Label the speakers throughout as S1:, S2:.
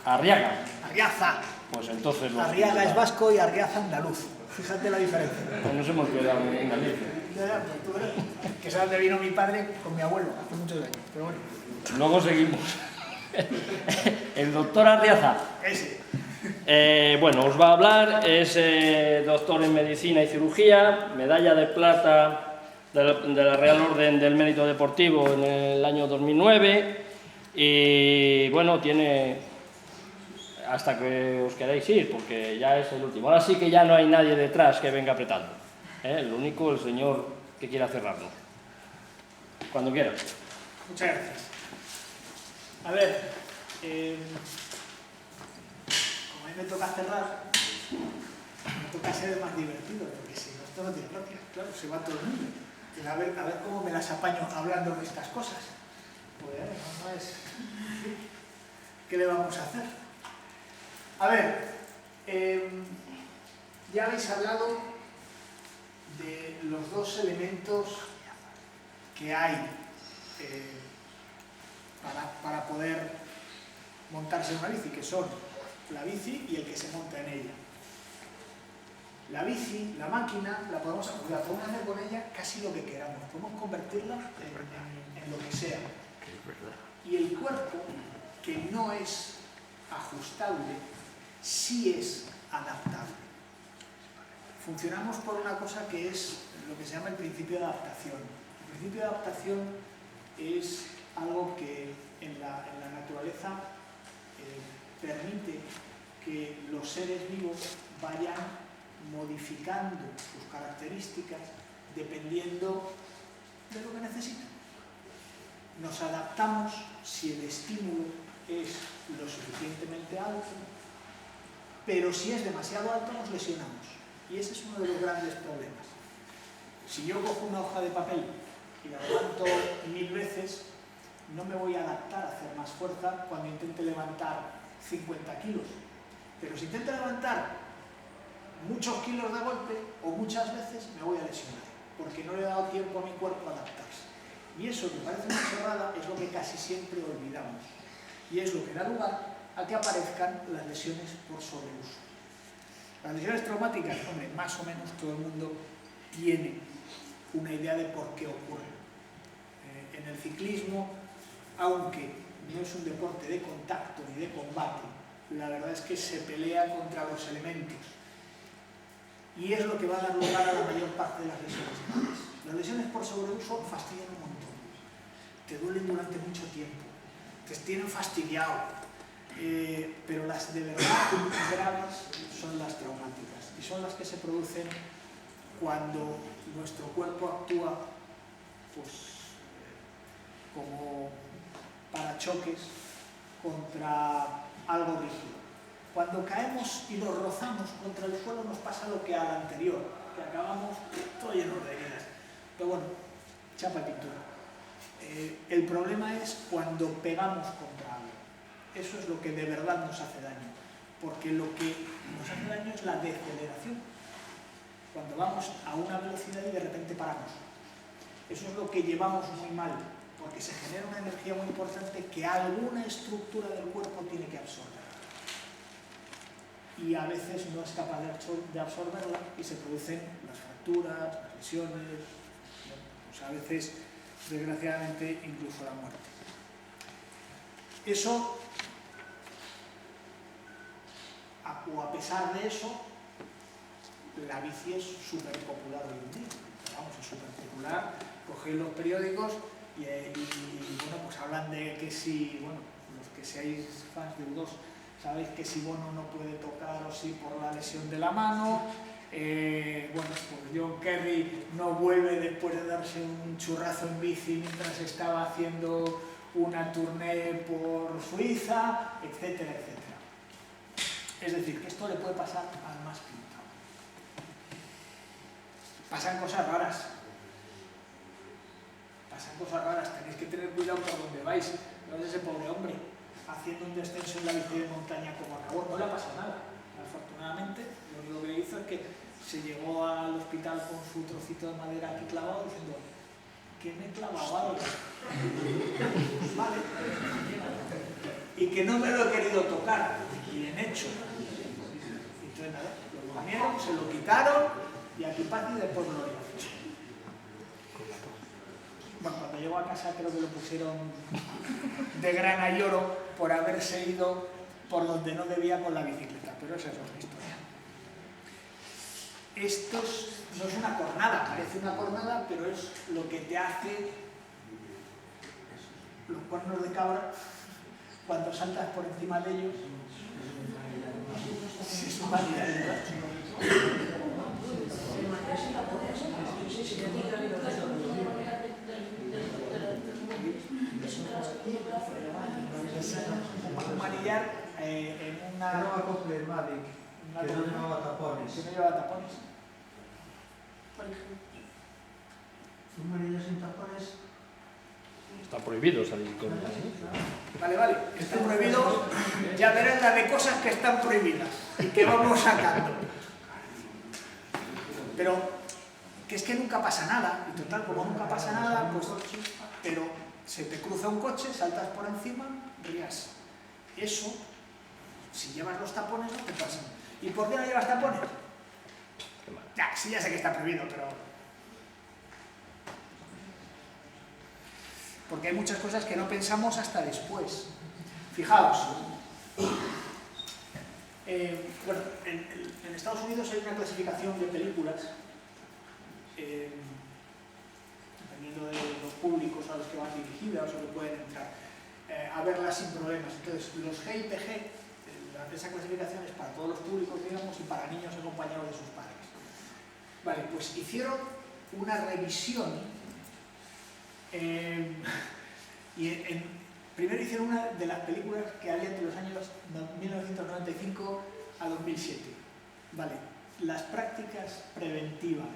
S1: Arriaga.
S2: Arriaza.
S1: Pues entonces...
S2: Arriaga es vasco y Arriaza andaluz. Fíjate la diferencia.
S1: Pues nos hemos quedado en Galicia.
S2: Que es donde vino mi padre con mi abuelo hace muchos años, pero bueno.
S1: Luego seguimos. El doctor Arriaza.
S2: Ese.
S1: Bueno, os va a hablar, es doctor en Medicina y Cirugía, medalla de plata de la Real Orden del Mérito Deportivo en el año 2009 y bueno, tiene hasta que os queráis ir, porque ya es el último. Ahora sí que ya no hay nadie detrás que venga apretando. El único, el señor que quiera cerrarlo. Cuando quiera.
S2: Muchas gracias. A ver, como a mí me toca cerrar, me toca ser más divertido, porque si no, esto no tiene gracia. Claro, se va todo el mundo. Y a ver cómo me las apaño hablando de estas cosas. Pues no es... ¿Qué le vamos a hacer? A ver, ya habéis hablado de los dos elementos que hay para poder montarse en una bici, que son la bici y el que se monta en ella. La bici, la máquina, la podemos hacer con ella casi lo que queramos, podemos convertirla en lo que sea. Y el cuerpo, que no es ajustable, sí es adaptable. Funcionamos por una cosa que es lo que se llama el principio de adaptación. El principio de adaptación es algo que en la naturaleza permite que los seres vivos vayan modificando sus características dependiendo de lo que necesitan. Nos adaptamos si el estímulo es lo suficientemente alto, pero si es demasiado alto nos lesionamos. Y ese es uno de los grandes problemas. Si yo cojo una hoja de papel y la levanto 1000 veces, no me voy a adaptar a hacer más fuerza cuando intente levantar 50 kilos. Pero si intento levantar muchos kilos de golpe o muchas veces, me voy a lesionar, porque no le he dado tiempo a mi cuerpo a adaptarse. Y eso, que parece una chorrada, es lo que casi siempre olvidamos. Y es lo que da lugar a que aparezcan las lesiones por sobreuso. Las lesiones traumáticas, hombre, más o menos todo el mundo tiene una idea de por qué ocurren. En el ciclismo, aunque no es un deporte de contacto ni de combate, la verdad es que se pelea contra los elementos. Y es lo que va a dar lugar a la mayor parte de las lesiones. Las lesiones por sobreuso fastidian un montón. Te duelen durante mucho tiempo. Te tienen fastidiado. Pero las de verdad graves son las traumáticas. Y son las que se producen cuando nuestro cuerpo actúa como parachoques contra algo rígido. Cuando caemos y nos rozamos contra el suelo nos pasa lo que al anterior, que acabamos todo lleno de heridas. Pero bueno, chapa y pintura. El problema es cuando pegamos contra algo. Eso es lo que de verdad nos hace daño. Porque lo que nos hace daño es la deceleración. Cuando vamos a una velocidad y de repente paramos. Eso es lo que llevamos muy mal, porque se genera una energía muy importante que alguna estructura del cuerpo tiene que absorber. Y a veces no es capaz de absorberla y se producen las fracturas, las lesiones, pues a veces, desgraciadamente, incluso la muerte. Eso, o a pesar de eso, la bici es súper popular hoy en día. Vamos, es súper popular. Cogéis los periódicos y bueno, pues hablan de que si, bueno, los que seáis fans de U2, sabéis que si Bono no puede tocar o sí por la lesión de la mano. Bueno, pues John Kerry no vuelve después de darse un churrazo en bici mientras estaba haciendo una tournée por Suiza, etcétera, etcétera. Es decir, que esto le puede pasar al más pintado. Pasan cosas raras. Pasan cosas raras, tenéis que tener cuidado por donde vais. No es ese pobre hombre haciendo un descenso en la bici de montaña como acabó. No le ha pasado nada, afortunadamente. Lo único que hizo es que se llegó al hospital con su trocito de madera aquí clavado diciendo: ¿qué me he clavado algo? Vale. y que no me lo he querido tocar. Bien hecho. Entonces nada, lo comieron, se lo quitaron y aquí paz y después gloria. Bueno, cuando llegó a casa creo que lo pusieron de grana y oro por haberse ido por donde no debía con la bicicleta, pero esa es otra historia. Esto no es una cornada, parece una cornada, pero es lo que te hace los cuernos de cabra cuando saltas por encima de ellos. Sí, es humanidad, ¿verdad? Un manillar en una...
S3: Era una Coplermatic, que no llevaba tapones.
S2: Que no llevaba tapones.
S3: Un manillar sin tapones.
S1: Está prohibido salir con él.
S2: Vale, vale, está prohibido. Ya verás la de cosas que están prohibidas y que vamos sacando. Pero que es que nunca pasa nada, y total, como nunca pasa nada, pues... Pero se te cruza un coche, saltas por encima, rías. Eso, si llevas los tapones, no te pasa. ¿Y por qué no llevas tapones? Ya, sí, ya sé que está prohibido, pero... Porque hay muchas cosas que no pensamos hasta después. Fijaos. Bueno, en Estados Unidos hay una clasificación de películas, dependiendo de los públicos a los que van dirigidas o que pueden entrar, a verlas sin problemas. Entonces, los GIPG, esa clasificación es para todos los públicos, digamos, y para niños acompañados de sus padres. Vale, pues hicieron una revisión. Primero hicieron una de las películas que había entre los años 1995 a 2007. Vale, las prácticas preventivas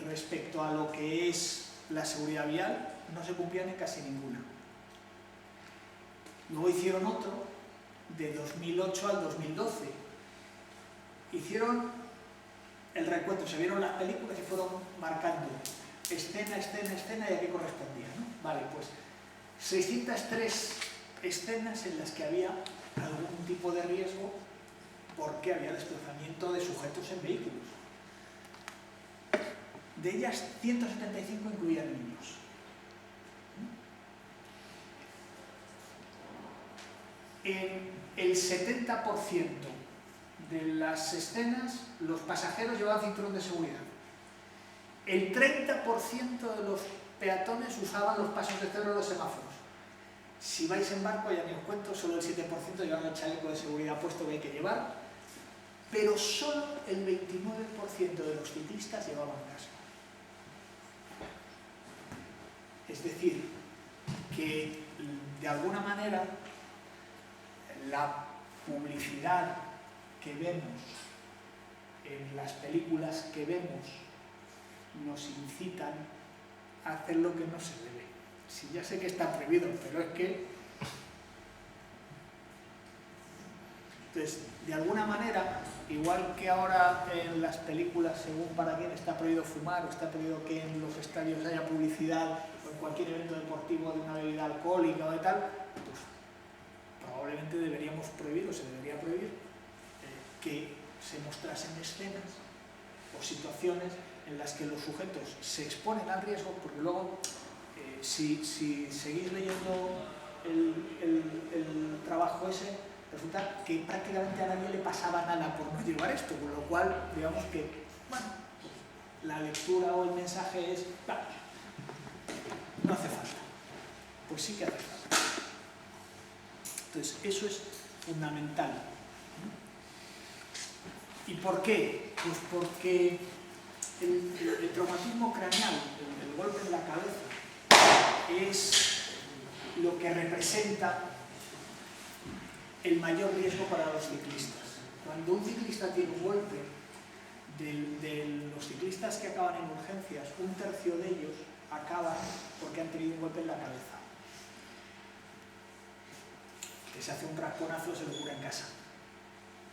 S2: respecto a lo que es la seguridad vial no se cumplían en casi ninguna. Luego hicieron otro de 2008 al 2012. Hicieron el recuento, se vieron las películas y fueron marcando escena, escena, escena y a qué correspondía, ¿no? Vale, pues 603 escenas en las que había algún tipo de riesgo porque había desplazamiento de sujetos en vehículos. De ellas, 175 incluían niños. En el 70% de las escenas, los pasajeros llevaban cinturón de seguridad. El 30% de los peatones usaban los pasos de cebra o los semáforos. Si vais en barco, ya ni os cuento, solo el 7% llevan el chaleco de seguridad puesto que hay que llevar, pero solo el 29% de los ciclistas llevaban casco. Es decir, que de alguna manera la publicidad que vemos en las películas que vemos nos incitan a hacer lo que no se debe. Sí, ya sé que está prohibido, pero es que... Entonces, de alguna manera, igual que ahora en las películas, según para quién está prohibido fumar, o está prohibido que en los estadios haya publicidad, o en cualquier evento deportivo de una bebida alcohólica o de tal, pues probablemente deberíamos prohibir, o se debería prohibir, que se mostrasen escenas o situaciones en las que los sujetos se exponen al riesgo, porque luego, si seguís leyendo el trabajo ese, resulta que prácticamente a nadie le pasaba nada por no llevar esto, con lo cual, digamos que, bueno, la lectura o el mensaje es, no hace falta. Pues sí que hace falta. Entonces, eso es fundamental. ¿Y por qué? Pues porque el traumatismo craneal, el golpe en la cabeza, es lo que representa el mayor riesgo para los ciclistas. Cuando un ciclista tiene un golpe, de los ciclistas que acaban en urgencias, un tercio de ellos acaban porque han tenido un golpe en la cabeza. Que se hace un rasponazo, se lo cura en casa.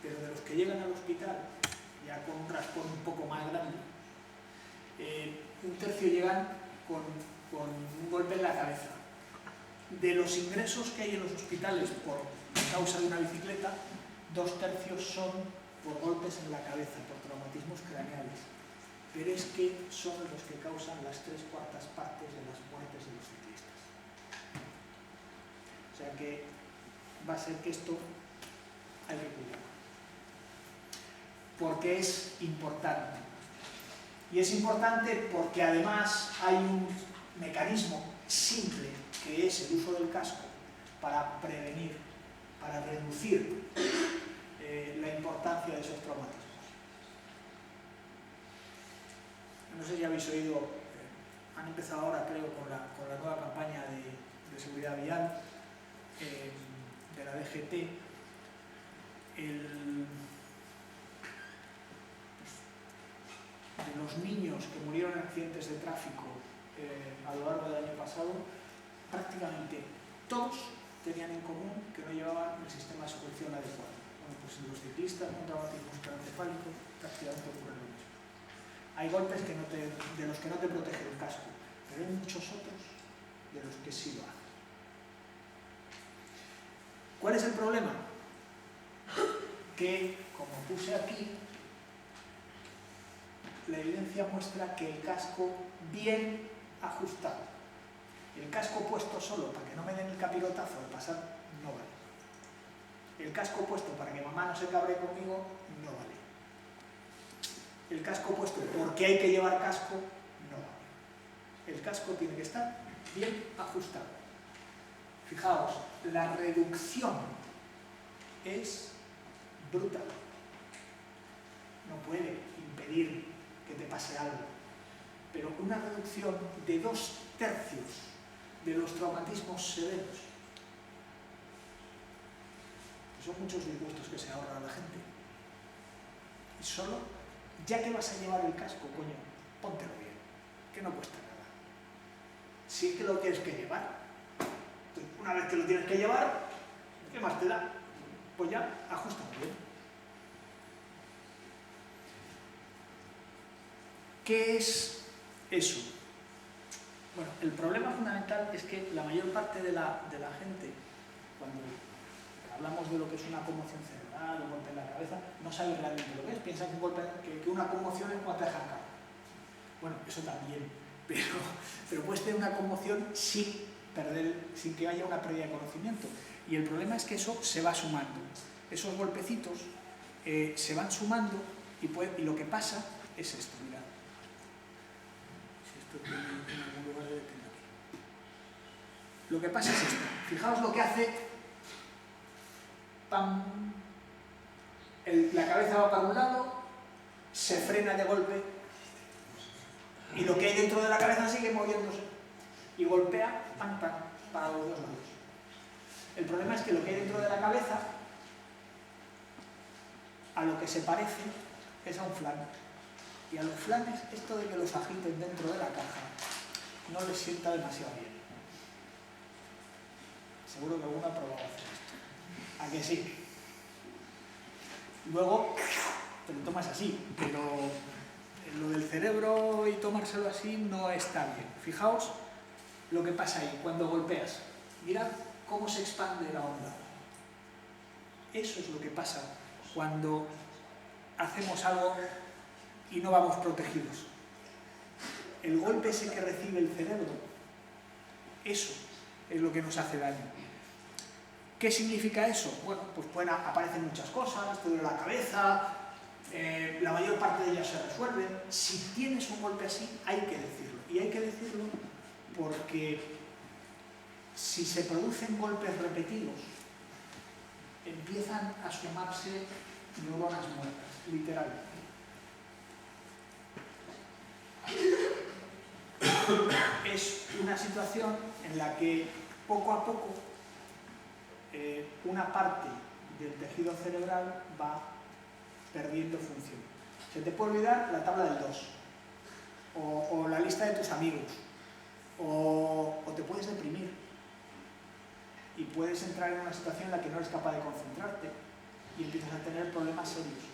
S2: Pero de los que llegan al hospital, ya con un raspón un poco más grande, un tercio llegan con un golpe en la cabeza. De los ingresos que hay en los hospitales por causa de una bicicleta, 2/3 son por golpes en la cabeza, por traumatismos craneales. Pero es que son los que causan las 3/4 partes de las muertes de los ciclistas. O sea que va a ser que esto hay que cuidar. Porque es importante. Y es importante porque además hay un mecanismo simple que es el uso del casco para prevenir, para reducir la importancia de esos traumatismos. No sé si habéis oído, han empezado ahora creo con la nueva campaña de seguridad vial de la DGT, de los niños que murieron en accidentes de tráfico a lo largo del año pasado, prácticamente todos tenían en común que no llevaban el sistema de supervisión adecuado. Bueno, pues los ciclistas con traumatismos craneoencefálicos prácticamente ocurre lo mismo. Hay golpes de los que no te protege el casco, pero hay muchos otros de los que sí lo hacen. ¿Cuál es el problema? Que, como puse aquí, la evidencia muestra que el casco bien ajustado, el casco puesto solo para que no me den el capirotazo al pasar, no vale. El casco puesto para que mamá no se cabre conmigo, no vale. El casco puesto porque hay que llevar casco, no vale. El casco tiene que estar bien ajustado. Fijaos, la reducción es brutal. No puede impedir que te pase algo, pero una reducción de 2/3 de los traumatismos severos. Son muchos disgustos que se ahorra a la gente. Y solo, ya que vas a llevar el casco, coño, póntelo bien, que no cuesta nada. Si es que lo tienes que llevar, entonces, una vez que lo tienes que llevar, ¿qué más te da? Pues ya, ajustalo bien. ¿Qué es eso? Bueno, el problema fundamental es que la mayor parte de la gente, cuando hablamos de lo que es una conmoción cerebral, un golpe en la cabeza, no sabe realmente lo que es. Piensa que una conmoción es cuando te dejan caer. Bueno, eso también, pero puedes tener una conmoción sin que haya una pérdida de conocimiento. Y el problema es que eso se va sumando. Esos golpecitos se van sumando y lo que pasa es esto, mirad. Si esto tiene algún lugar de detener. Lo que pasa es esto. Fijaos lo que hace. ¡Pam! La cabeza va para un lado, se frena de golpe y lo que hay dentro de la cabeza sigue moviéndose y golpea ¡pam, pam! Para los dos lados. El problema es que lo que hay dentro de la cabeza, a lo que se parece es a un flan. Y a los flanes, esto de que los agiten dentro de la caja no les sienta demasiado bien. Seguro que alguno ha probado hacer esto. ¿A que sí? Luego te lo tomas así, pero lo del cerebro y tomárselo así no está bien. Fijaos lo que pasa ahí cuando golpeas. Mirad cómo se expande la onda. Eso es lo que pasa cuando hacemos algo y no vamos protegidos. El golpe ese que recibe el cerebro, eso es lo que nos hace daño. ¿Qué significa eso? Bueno, pues aparecen muchas cosas, te duele la cabeza, la mayor parte de ellas se resuelven. Si tienes un golpe así, hay que decirlo. Y hay que decirlo porque si se producen golpes repetidos, empiezan a sumarse neuronas muertas, literalmente. Es una situación en la que poco a poco una parte del tejido cerebral va perdiendo función. Se te puede olvidar la tabla del 2 o la lista de tus amigos o te puedes deprimir y puedes entrar en una situación en la que no eres capaz de concentrarte y empiezas a tener problemas serios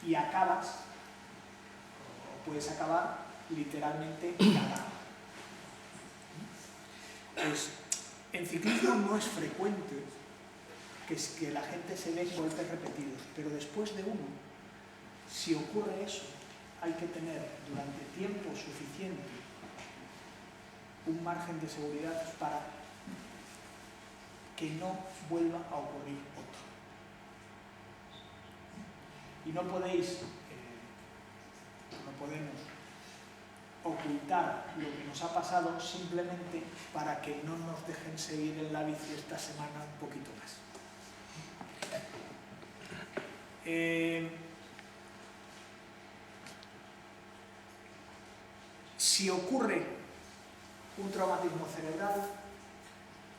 S2: y puedes acabar literalmente cagado. Pues en ciclismo no es frecuente que la gente se dé golpes repetidos, pero después de uno, si ocurre eso, hay que tener durante tiempo suficiente un margen de seguridad para que no vuelva a ocurrir otro. Y no podemos ocultar lo que nos ha pasado simplemente para que no nos dejen seguir en la bici esta semana un poquito más. Si ocurre un traumatismo cerebral,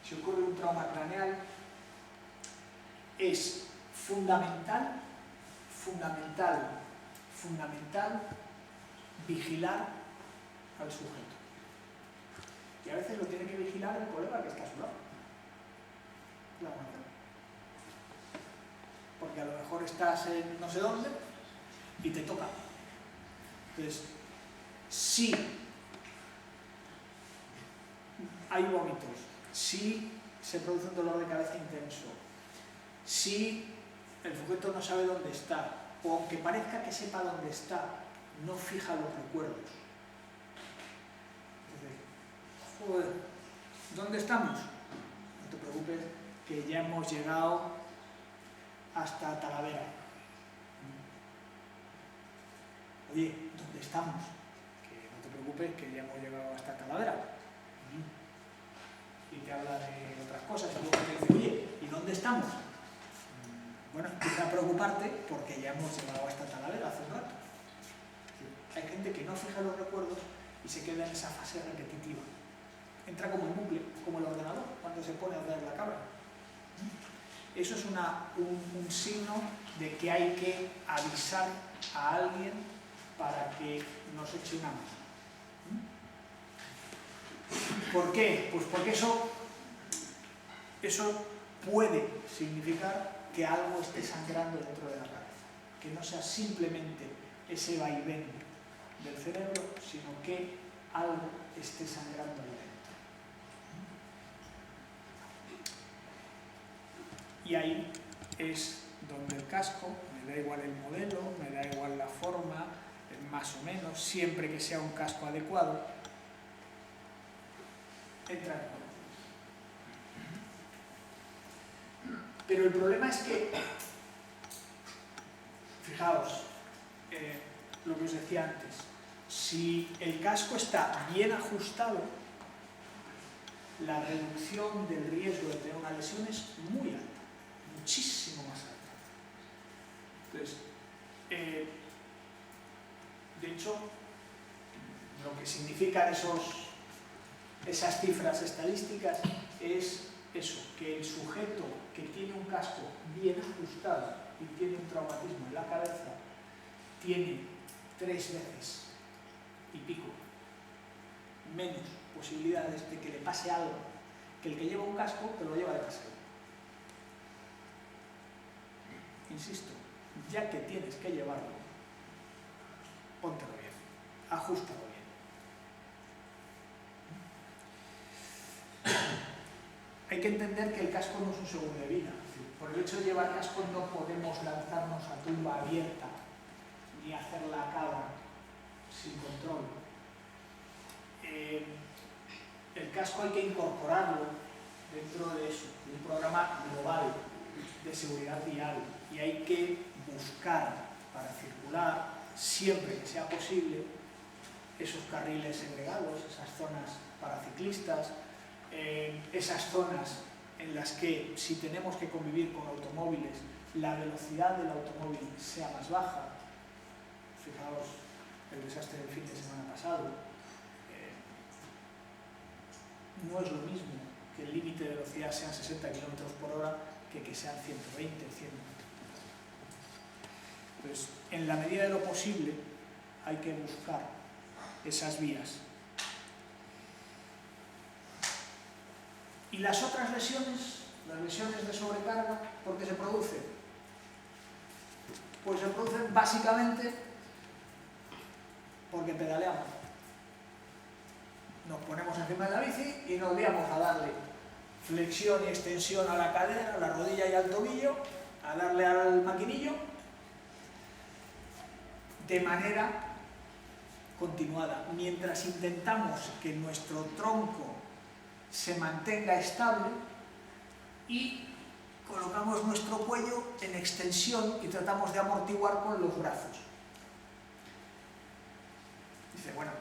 S2: si ocurre un trauma craneal, es fundamental vigilar al sujeto. Y a veces lo tiene que vigilar el colega que está a su lado. La muerte. Porque a lo mejor estás en no sé dónde y te toca. Entonces, si hay vómitos, si se produce un dolor de cabeza intenso, si el sujeto no sabe dónde está, o aunque parezca que sepa dónde está, no fija los recuerdos. Entonces, joder, ¿dónde estamos? No te preocupes, que ya hemos llegado hasta Talavera. Oye, ¿dónde estamos? Que no te preocupes, que ya hemos llegado hasta Talavera. Y te habla de otras cosas, y luego te dice, oye, ¿y dónde estamos? Bueno, empieza a preocuparte porque ya hemos llegado hasta Talavera hace un rato. Hay gente que no fija los recuerdos y se queda en esa fase repetitiva. Entra como en bucle, como el ordenador, cuando se pone a ver la cámara. Eso es un signo de que hay que avisar a alguien para que nos eche una mano. ¿Por qué? Pues porque eso puede significar que algo esté sangrando dentro de la cabeza, que no sea simplemente ese vaivén del cerebro, sino que algo esté sangrando ahí dentro. Y ahí es donde el casco, me da igual el modelo, me da igual la forma, más o menos, siempre que sea un casco adecuado, entra en juego. Pero el problema es que, fijaos, lo que os decía antes, si el casco está bien ajustado, la reducción del riesgo de tener una lesión es muy alta, muchísimo más alta. Entonces, de hecho, lo que significan esas cifras estadísticas es eso, que el sujeto que tiene un casco bien ajustado y tiene un traumatismo en la cabeza tiene 3 veces y pico menos posibilidades de que le pase algo que el que lleva un casco que lo lleva de paseo. Insisto, ya que tienes que llevarlo, póntelo bien, ajústalo bien. Hay que entender que el casco no es un seguro de vida. Por el hecho de llevar casco no podemos lanzarnos a tumba abierta ni hacer la cava sin control. El casco hay que incorporarlo dentro de eso, de un programa global de seguridad vial, y hay que buscar para circular, siempre que sea posible, esos carriles segregados, esas zonas para ciclistas, esas zonas en las que, si tenemos que convivir con automóviles, la velocidad del automóvil sea más baja. Fijaos el desastre del fin de semana pasado. No es lo mismo que el límite de velocidad sean 60 km/h que sean 120, 100. Entonces, en la medida de lo posible, hay que buscar esas vías. Y las otras lesiones, las lesiones de sobrecarga, ¿por qué se producen? Pues se producen básicamente porque pedaleamos. nos ponemos encima de la bici y nos liamos a darle flexión y extensión a la cadera, a la rodilla y al tobillo, a darle al maquinillo de manera continuada, mientras intentamos que nuestro tronco se mantenga estable y colocamos nuestro cuello en extensión y tratamos de amortiguar con los brazos. Dice, bueno,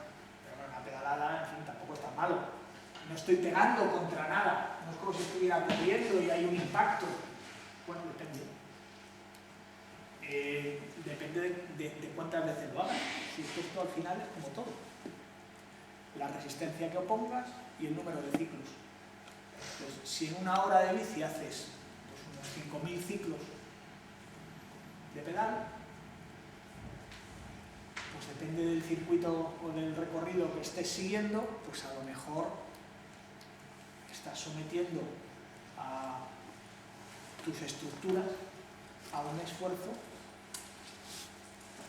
S2: pero una pedalada, en fin, tampoco es tan malo. No estoy pegando contra nada, no es como si estuviera corriendo y hay un impacto. Bueno, depende. Depende de cuántas veces lo hagas. Si esto al final es como todo. La resistencia que opongas y el número de ciclos. Entonces, si en una hora de bici haces pues, unos 5.000 ciclos de pedal, pues depende del circuito o del recorrido que estés siguiendo, pues a lo mejor estás sometiendo a tus estructuras a un esfuerzo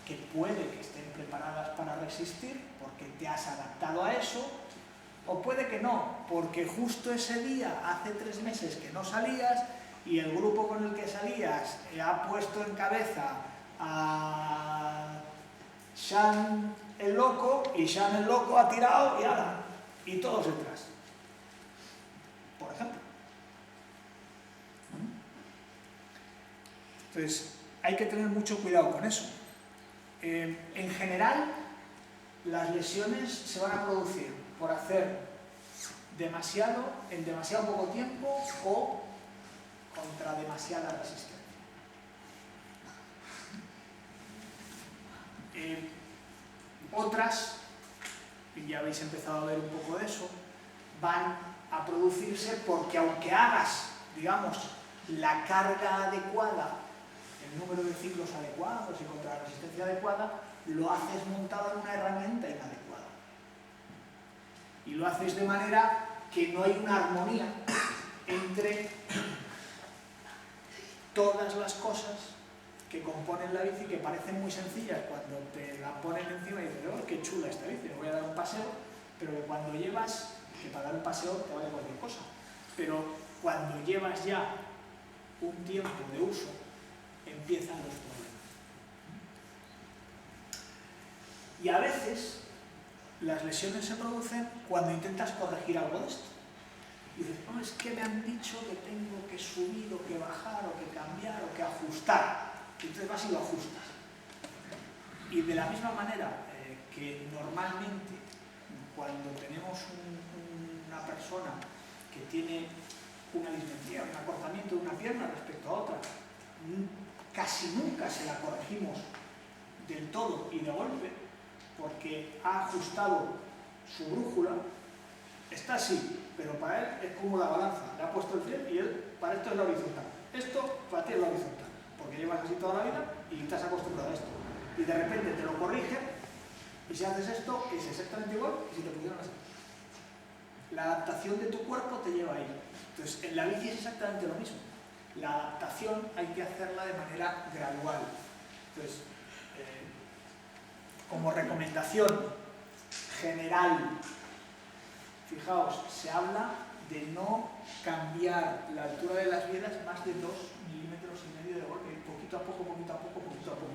S2: que puede que estén preparadas para resistir porque te has adaptado a eso, o puede que no, porque justo ese día, hace 3 meses que no salías y el grupo con el que salías ha puesto en cabeza a Sean el loco y Sean el loco ha tirado y ala, y todos detrás, por ejemplo. Entonces, hay que tener mucho cuidado con eso. En general, las lesiones se van a producir por hacer demasiado en demasiado poco tiempo o contra demasiada resistencia. Otras, y ya habéis empezado a ver un poco de eso, van a producirse porque aunque hagas, digamos, la carga adecuada, el número de ciclos adecuados y contra la resistencia adecuada, lo haces montado en una herramienta inadecuada. Y lo haces de manera que no hay una armonía entre todas las cosas que componen la bici, que parecen muy sencillas cuando te la ponen encima y dices, oh, qué chula esta bici, me voy a dar un paseo, pero que cuando llevas, que para dar un paseo te vale cualquier cosa, pero cuando llevas ya un tiempo de uso, empiezan los problemas. Y a veces las lesiones se producen cuando intentas corregir algo de esto. Y dices, no, es que me han dicho que tengo que subir o que bajar o que cambiar o que ajustar. Y entonces vas y lo ajustas. Y de la misma manera que normalmente cuando tenemos una persona que tiene una dismetría, un acortamiento de una pierna respecto a otra, casi nunca se la corregimos del todo y de golpe, porque ha ajustado su brújula, está así, pero para él es como la balanza, le ha puesto el tren y él, para esto es la horizontal, esto para ti es la horizontal, porque llevas así toda la vida y estás acostumbrado a esto, y de repente te lo corrige, y si haces esto es exactamente igual que si te pusieran así. La adaptación de tu cuerpo te lleva ahí. Entonces, en la bici es exactamente lo mismo. La adaptación hay que hacerla de manera gradual. Entonces, como recomendación general, fijaos, se habla de no cambiar la altura de las bielas más de 2,5 milímetros de golpe, poquito a poco, poquito a poco, poquito a poco.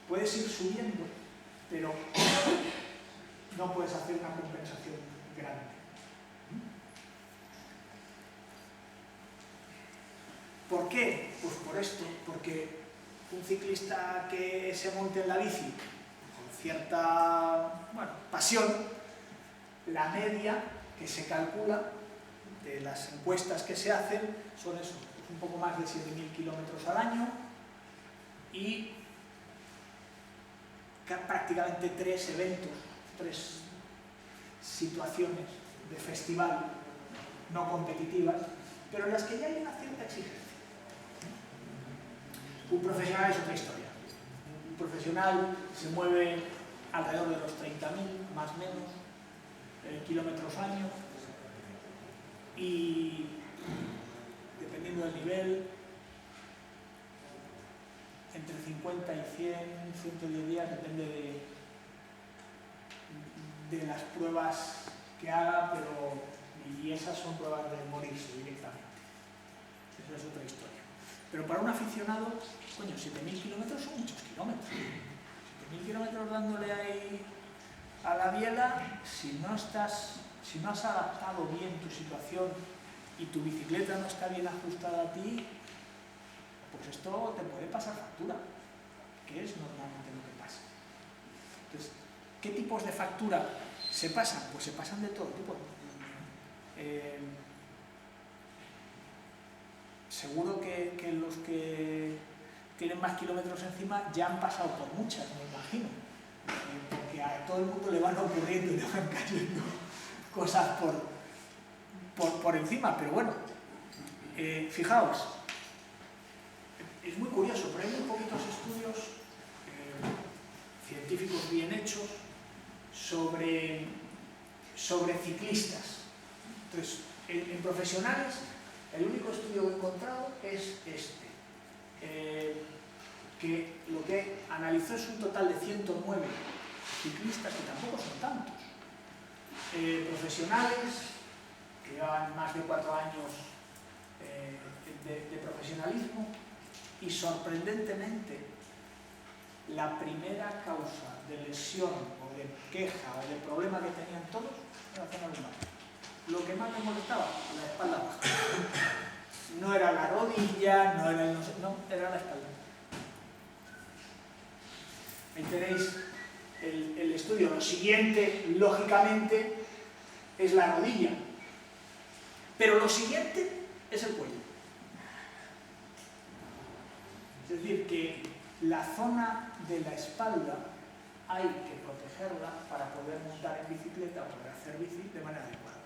S2: Puedes ir subiendo, pero no puedes hacer una compensación grande. ¿Por qué? Pues por esto, porque un ciclista que se monte en la bici con cierta, pasión, la media que se calcula de las encuestas que se hacen son eso, un poco más de 7.000 kilómetros al año y prácticamente 3 eventos, 3 situaciones de festival no competitivas, pero en las que ya hay una cierta exigencia. Un profesional es otra historia. Un profesional se mueve alrededor de los 30.000, más o menos, kilómetros año, y dependiendo del nivel, entre 50 y 100, 110 días, depende de las pruebas que haga, y esas son pruebas de morirse directamente. Esa es otra historia. Pero para un aficionado, coño, 7.000 kilómetros son muchos kilómetros. 7.000 kilómetros dándole ahí a la biela, si no has adaptado bien tu situación y tu bicicleta no está bien ajustada a ti, pues esto te puede pasar factura, que es normalmente lo que pasa. Entonces, ¿qué tipos de factura se pasan? Pues se pasan de todo tipo. Seguro que los que tienen más kilómetros encima ya han pasado por muchas, me imagino. Porque a todo el mundo le van ocurriendo y le van cayendo cosas por encima, pero bueno, fijaos, es muy curioso, pero hay muy poquitos estudios científicos bien hechos sobre ciclistas. Entonces, en profesionales, el único estudio que he encontrado es este, que lo que analizó es un total de 109 ciclistas, que tampoco son tantos, profesionales, que llevan más de 4 años de profesionalismo, y sorprendentemente la primera causa de lesión o de queja o de problema que tenían todos era la zona lumbar. Lo que más les molestaba, la espalda baja. No era la rodilla, no era era la espalda. Ahí tenéis el estudio. Lo siguiente, lógicamente, es la rodilla. Pero lo siguiente es el cuello. Es decir, que la zona de la espalda hay que protegerla para poder montar en bicicleta o poder hacer bici de manera adecuada.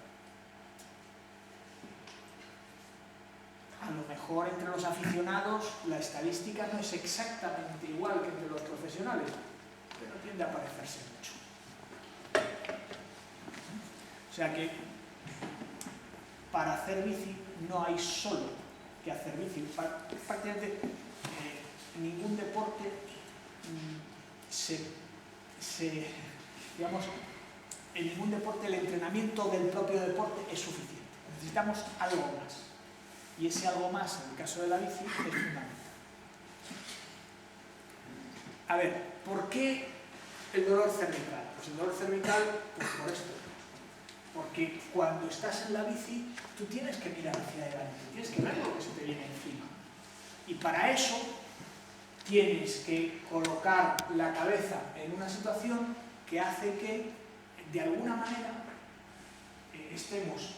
S2: A lo mejor entre los aficionados la estadística no es exactamente igual que entre los profesionales, pero tiende a parecerse mucho. O sea que para hacer bici no hay solo que hacer bici. Prácticamente ningún deporte digamos, en ningún deporte el entrenamiento del propio deporte es suficiente. Necesitamos algo más. Y ese algo más, en el caso de la bici, es fundamental. A ver, ¿por qué el dolor cervical? Pues el dolor cervical, pues por esto. Porque cuando estás en la bici, tú tienes que mirar hacia adelante, tienes que ver lo que se te viene encima. Y para eso tienes que colocar la cabeza en una situación que hace que, de alguna manera, estemos,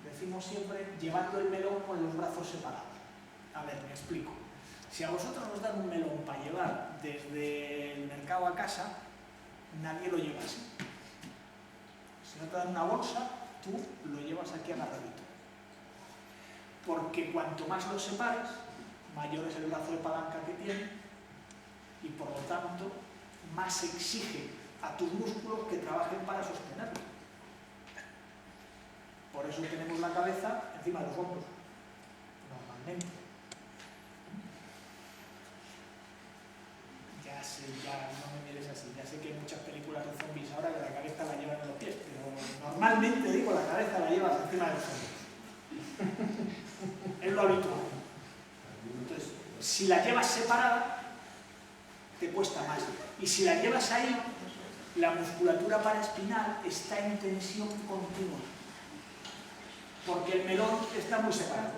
S2: decimos siempre, llevando el melón con los brazos separados. A ver, me explico. Si a vosotros os dan un melón para llevar desde el mercado a casa, nadie lo lleva así. Si no te dan una bolsa, tú lo llevas aquí agarradito. Porque cuanto más lo separes, mayor es el brazo de palanca que tiene y por lo tanto más exige a tus músculos que trabajen para sostenerlo. Por eso tenemos la cabeza encima de los hombros, normalmente. Ya sé, ya no me mires así, ya sé que hay muchas películas de zombies ahora que la cabeza la llevan en los pies, pero normalmente, digo, la cabeza la llevas encima de los hombros. Es lo habitual. Entonces, si la llevas separada, te cuesta más. Y si la llevas ahí, la musculatura paraespinal está en tensión continua. Porque el melón está muy separado.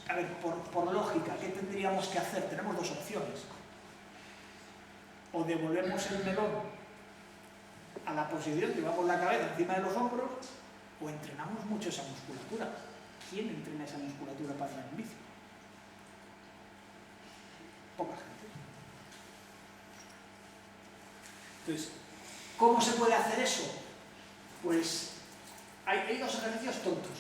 S2: A ver, por lógica, ¿qué tendríamos que hacer? Tenemos dos opciones. O devolvemos el melón a la posición, llevamos la cabeza encima de los hombros, o entrenamos mucho esa musculatura. ¿Quién entrena esa musculatura para andar en bici? Poca gente. Entonces, ¿cómo se puede hacer eso? Pues hay dos ejercicios tontos.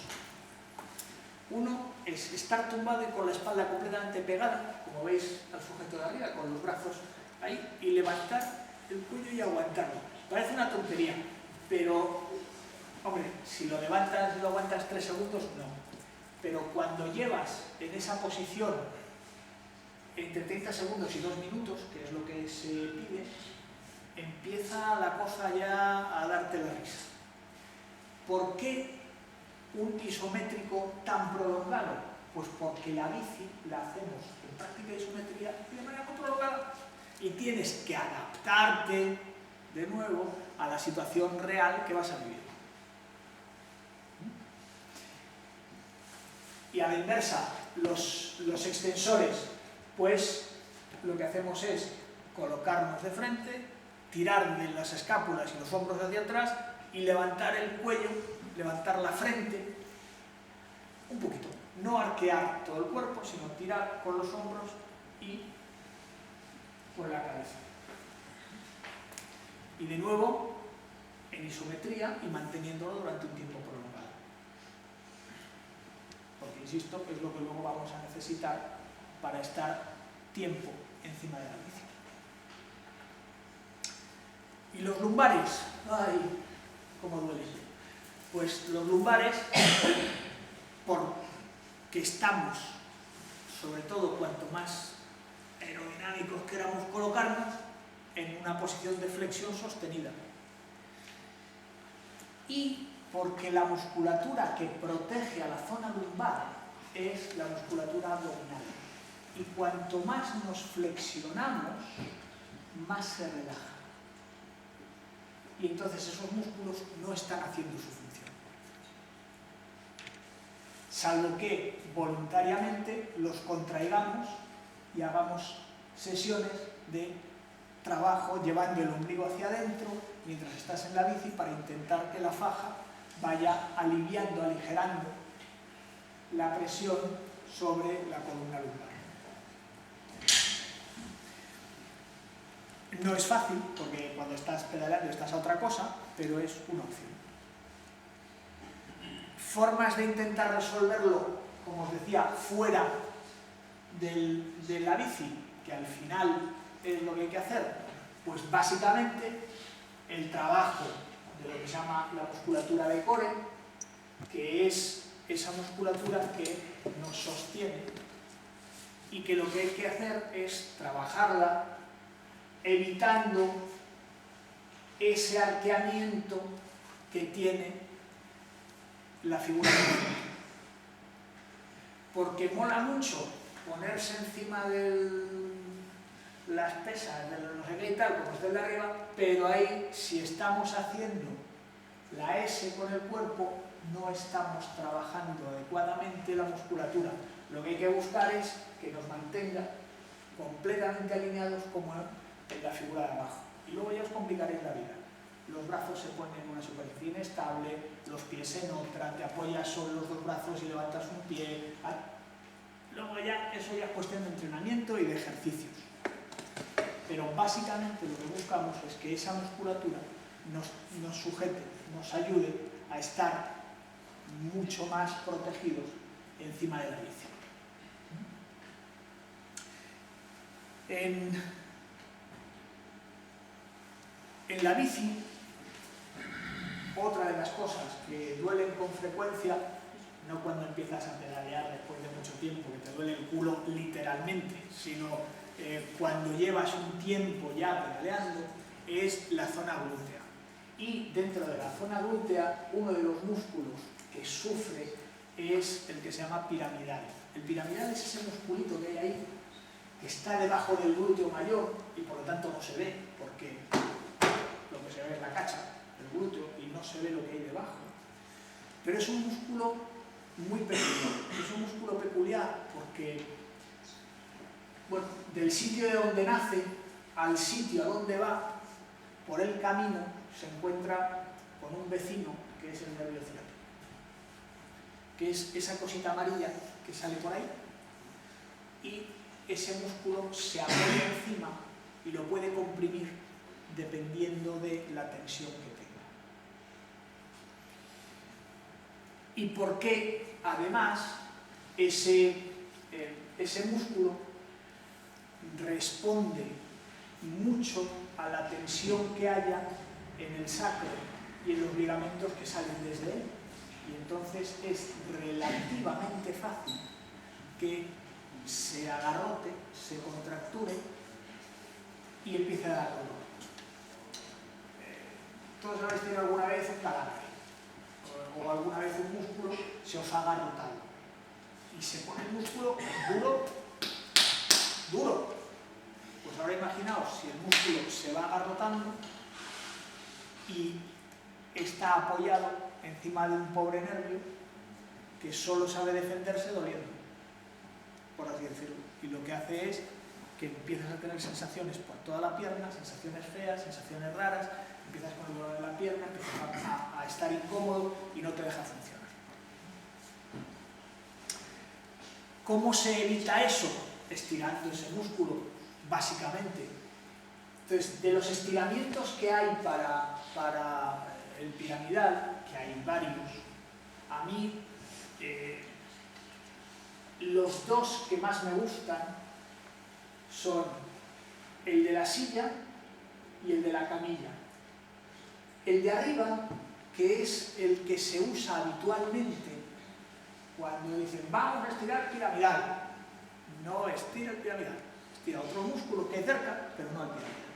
S2: Uno es estar tumbado y con la espalda completamente pegada, como veis al sujeto de arriba, con los brazos ahí, y levantar el cuello y aguantarlo. Parece una tontería, pero, hombre, si lo levantas y lo aguantas 3 segundos, no. Pero cuando llevas en esa posición entre 30 segundos y 2 minutos, que es lo que se pide, empieza la cosa ya a darte la risa. ¿Por qué un isométrico tan prolongado? Pues porque la bici la hacemos en práctica de isometría de manera muy prolongada y tienes que adaptarte de nuevo a la situación real que vas a vivir. Y a la inversa, los extensores, pues lo que hacemos es colocarnos de frente, tirar de las escápulas y los hombros hacia atrás y levantar el cuello, levantar la frente un poquito. No arquear todo el cuerpo, sino tirar con los hombros y con la cabeza. Y de nuevo, en isometría y manteniéndolo durante un tiempo prolongado. Porque, insisto, es lo que luego vamos a necesitar para estar tiempo encima de la bici. ¿Y los lumbares? ¡Ay! ¿Cómo duele? Pues los lumbares, porque estamos, sobre todo cuanto más aerodinámicos queramos colocarnos, en una posición de flexión sostenida. Y porque la musculatura que protege a la zona lumbar es la musculatura abdominal. Y cuanto más nos flexionamos, más se relaja. Y entonces esos músculos no están haciendo su función. Salvo que voluntariamente los contraigamos y hagamos sesiones de trabajo llevando el ombligo hacia adentro mientras estás en la bici para intentar que la faja vaya aliviando, aligerando la presión sobre la columna lumbar. No es fácil, porque cuando estás pedaleando estás a otra cosa, pero es una opción. Formas de intentar resolverlo, como os decía, fuera de la bici, que al final es lo que hay que hacer, pues básicamente el trabajo de lo que se llama la musculatura de core, que es esa musculatura que nos sostiene y que lo que hay que hacer es trabajarla evitando ese arqueamiento que tiene la figura de porque mola mucho ponerse encima de las pesas, de los no sé qué y tal, como está de arriba, pero ahí, si estamos haciendo la S con el cuerpo, no estamos trabajando adecuadamente la musculatura. Lo que hay que buscar es que nos mantenga completamente alineados como en la figura de abajo. Y luego ya os complicaréis la vida. Los brazos se ponen en una superficie inestable, los pies en otra, te apoyas sobre los dos brazos y levantas un pie. Luego ya, eso ya es cuestión de entrenamiento y de ejercicios. Pero básicamente lo que buscamos es que esa musculatura nos sujete, nos ayude a estar mucho más protegidos encima de la bici. En la bici, otra de las cosas que duelen con frecuencia, no cuando empiezas a pedalear después de mucho tiempo, que te duele el culo literalmente, sino cuando llevas un tiempo ya pedaleando, es la zona glútea. Y dentro de la zona glútea, uno de los músculos que sufre es el que se llama piramidal. El piramidal es ese musculito que hay ahí, que está debajo del glúteo mayor y por lo tanto no se ve, porque lo que se ve es la cacha del glúteo y no se ve lo que hay debajo. Pero es un músculo muy peculiar. Es un músculo peculiar porque, bueno, del sitio de donde nace al sitio a donde va, por el camino se encuentra con un vecino que es el nervio ciático, que es esa cosita amarilla que sale por ahí, y ese músculo se apoya encima y lo puede comprimir dependiendo de la tensión que tenga. ¿Y por qué, además, ese músculo responde mucho a la tensión que haya en el sacro y en los ligamentos que salen desde él? Y entonces es relativamente fácil que se agarrote, se contracture y empiece a dar dolor. Todos habéis tenido alguna vez un calambre o alguna vez un músculo se os ha agarrotado y se pone el músculo duro. Pues ahora imaginaos si el músculo se va agarrotando y está apoyado encima de un pobre nervio que solo sabe defenderse doliendo, por así decirlo. Y lo que hace es que empiezas a tener sensaciones por toda la pierna, sensaciones feas, sensaciones raras, empiezas con el dolor de la pierna, empiezas a estar incómodo y no te deja funcionar. ¿Cómo se evita eso? Estirando ese músculo, básicamente. Entonces, de los estiramientos que hay para el piramidal, que hay varios, a mí los dos que más me gustan son el de la silla y el de la camilla. El de arriba, que es el que se usa habitualmente cuando dicen vamos a estirar piramidal, no estira el piramidal, estira otro músculo que hay cerca, pero no el piramidal.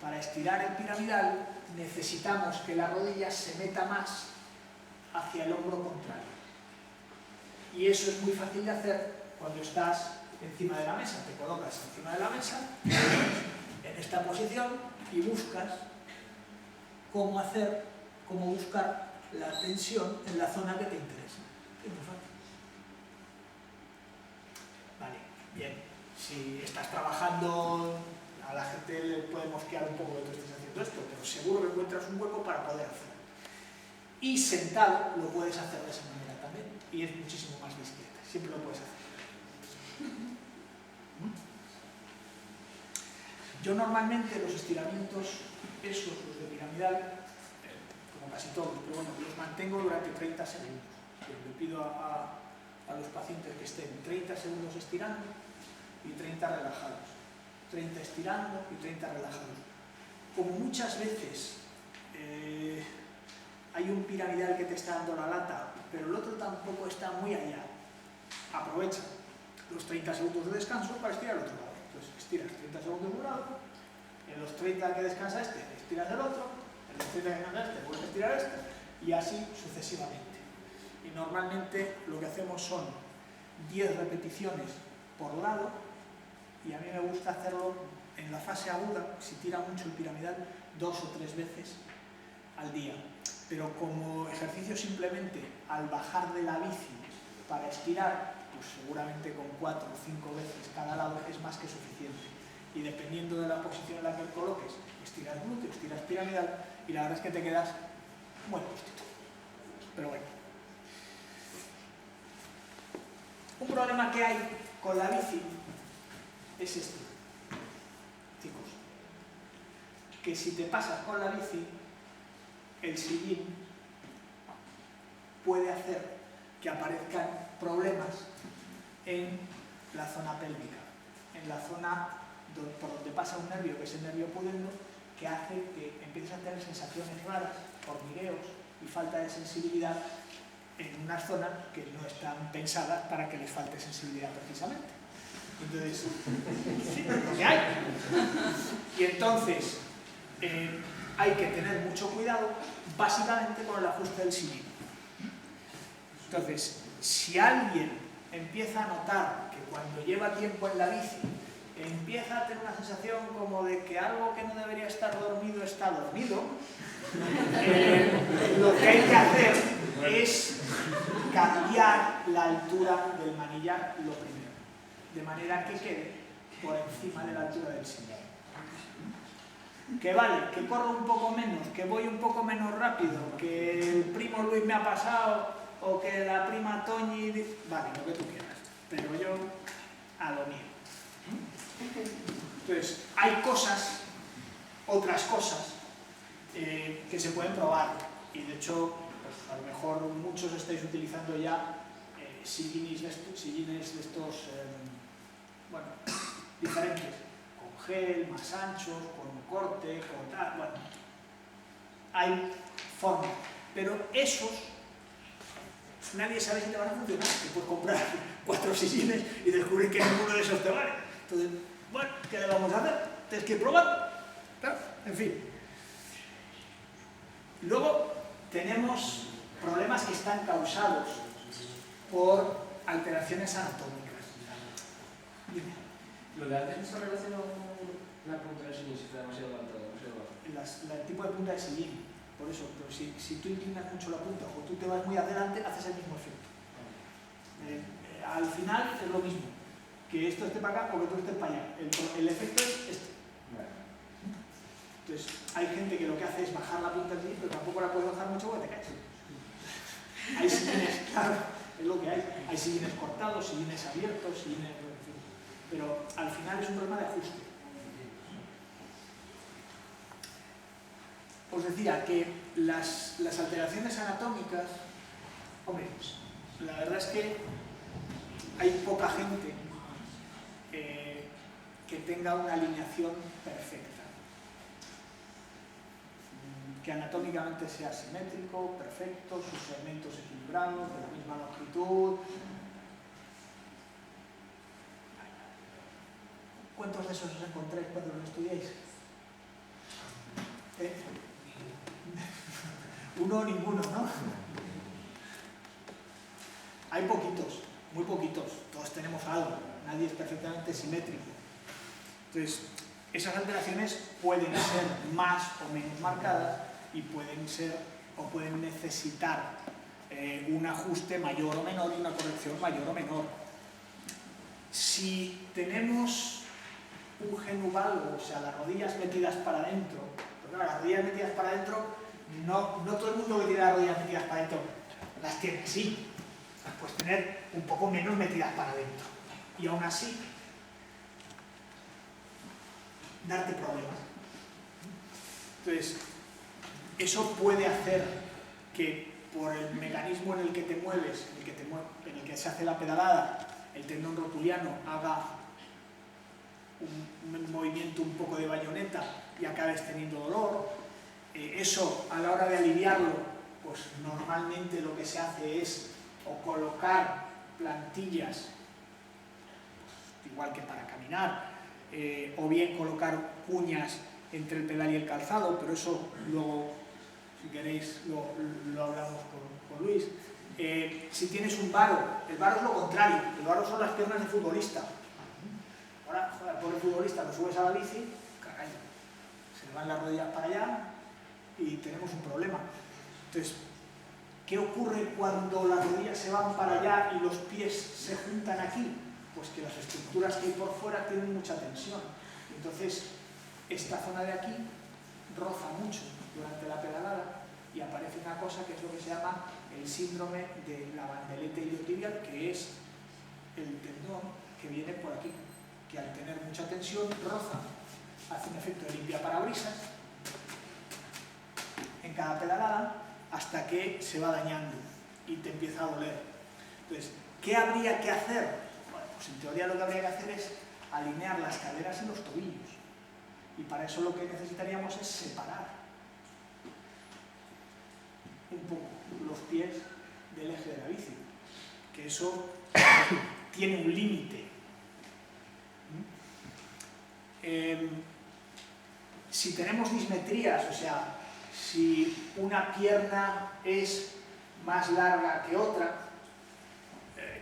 S2: Para estirar el piramidal necesitamos que la rodilla se meta más hacia el hombro contrario. Y eso es muy fácil de hacer cuando estás encima de la mesa. Te colocas encima de la mesa, en esta posición, y buscas cómo buscar la tensión en la zona que te interesa. Es muy fácil. Vale, bien. Si estás trabajando, a la gente le puede mosquear un poco que tú estés haciendo esto, pero seguro que encuentras un hueco para poder hacerlo. Y sentado lo puedes hacer de esa manera también, y es muchísimo más discreta. Siempre lo puedes hacer. Yo normalmente los estiramientos, esos, los de piramidal, como casi todos, pero bueno, los mantengo durante 30 segundos. Le pido a los pacientes que estén 30 segundos estirando y 30 relajados. 30 estirando y 30 relajados. Como muchas veces hay un piramidal que te está dando la lata, pero el otro tampoco está muy allá, aprovecha los 30 segundos de descanso para estirar el otro lado. Entonces estiras 30 segundos de un lado, en los 30 que descansa este, estiras el otro, en los 30 que descansa este, vuelves a estirar este, y así sucesivamente. Y normalmente lo que hacemos son 10 repeticiones por lado, y a mí me gusta hacerlo en la fase aguda, si tira mucho el piramidal, 2 o 3 veces al día. Pero como ejercicio simplemente al bajar de la bici para estirar, pues seguramente con 4 o 5 veces cada lado es más que suficiente. Y dependiendo de la posición en la que coloques, estiras glúteo, estiras piramidal, y la verdad es que te quedas muy justito. Pero bueno. Un problema que hay con la bici es este, chicos, que si te pasas con la bici, el sillín puede hacer que aparezcan problemas en la zona pélvica, en la zona por donde pasa un nervio, que es el nervio pudendo, que hace que empieces a tener sensaciones raras, hormigueos y falta de sensibilidad en unas zonas que no están pensadas para que les falte sensibilidad precisamente. Entonces, sí, lo que hay. Y entonces, hay que tener mucho cuidado, básicamente con el ajuste del sillín. Entonces, si alguien empieza a notar que cuando lleva tiempo en la bici, empieza a tener una sensación como de que algo que no debería estar dormido está dormido, lo que hay que hacer es cambiar la altura del manillar lo primero, de manera que quede por encima de la altura del sillín. Que vale, que corro un poco menos, que voy un poco menos rápido, que el primo Luis me ha pasado, o que la prima Toñi... Vale, lo que tú quieras, pero yo a lo mío. Entonces, hay cosas, otras cosas, que se pueden probar, y de hecho, pues, a lo mejor muchos estáis utilizando ya sillines de estos, bueno, diferentes, con gel, más anchos, con un corte, con tal, bueno, hay formas, pero esos nadie sabe si te van a funcionar. Te puedes comprar 4 sillines y descubrir que ninguno de esos te vale. Entonces, bueno, ¿qué le vamos a hacer? Tienes que ir probando. ¿Claro? En fin. Luego tenemos problemas que están causados por alteraciones anatómicas. Dime.
S4: Lo de antes está relacionado con la punta del sillín, si está demasiado alta o demasiado baja.
S2: El tipo de punta de sillín. Por eso, pero si tú inclinas mucho la punta o tú te vas muy adelante, haces el mismo efecto. Al final es lo mismo, que esto esté para acá o que tú estés para allá. El efecto es este. Entonces, hay gente que lo que hace es bajar la punta del sillín, pero tampoco la puedes bajar mucho porque te caes. Hay sillines, claro, es lo que hay. Hay sillines cortados, sillines abiertos, sillines... En fin. Pero al final es un problema de ajuste. Os decía que las alteraciones anatómicas, hombre, la verdad es que hay poca gente que tenga una alineación perfecta, que anatómicamente sea simétrico, perfecto, sus segmentos equilibrados, de la misma longitud. ¿Cuántos de esos os encontráis cuando los estudiáis? Uno o ninguno, ¿no? Hay poquitos, muy poquitos, todos tenemos algo, nadie es perfectamente simétrico. Entonces, esas alteraciones pueden ser más o menos marcadas y pueden ser o pueden necesitar un ajuste mayor o menor y una corrección mayor o menor. Si tenemos un genuvalgo, o sea, las rodillas metidas para adentro, porque claro, las rodillas metidas para adentro, no todo el mundo que tiene las rodillas metidas para adentro las tiene así. Las puedes tener un poco menos metidas para adentro. Y aún así, darte problemas. Entonces, eso puede hacer que por el mecanismo en el que te mueves, en el que se hace la pedalada, el tendón rotuliano haga un movimiento un poco de bayoneta y acabes teniendo dolor. Eso, a la hora de aliviarlo, pues normalmente lo que se hace es o colocar plantillas, pues, igual que para caminar, o bien colocar cuñas entre el pedal y el calzado, pero eso luego, si queréis, lo hablamos con Luis. Si tienes un varo, el varo es lo contrario, el varo son las piernas de futbolista. Ahora, joder, por el futbolista lo subes a la bici, caray, se le van las rodillas para allá y tenemos un problema. Entonces, ¿qué ocurre cuando las rodillas se van para allá y los pies se juntan aquí? Pues que las estructuras que hay por fuera tienen mucha tensión. Entonces, esta zona de aquí roza mucho durante la pedalada y aparece una cosa que es lo que se llama el síndrome de la bandeleta iliotibial, que es el tendón que viene por aquí, que al tener mucha tensión roza, hace un efecto de limpiaparabrisas en cada pedalada hasta que se va dañando y te empieza a doler. Entonces, ¿qué habría que hacer? Bueno, pues en teoría lo que habría que hacer es alinear las caderas y los tobillos. Y para eso lo que necesitaríamos es separar un poco los pies del eje de la bici, que eso tiene un límite. Si tenemos dismetrías, o sea, si una pierna es más larga que otra,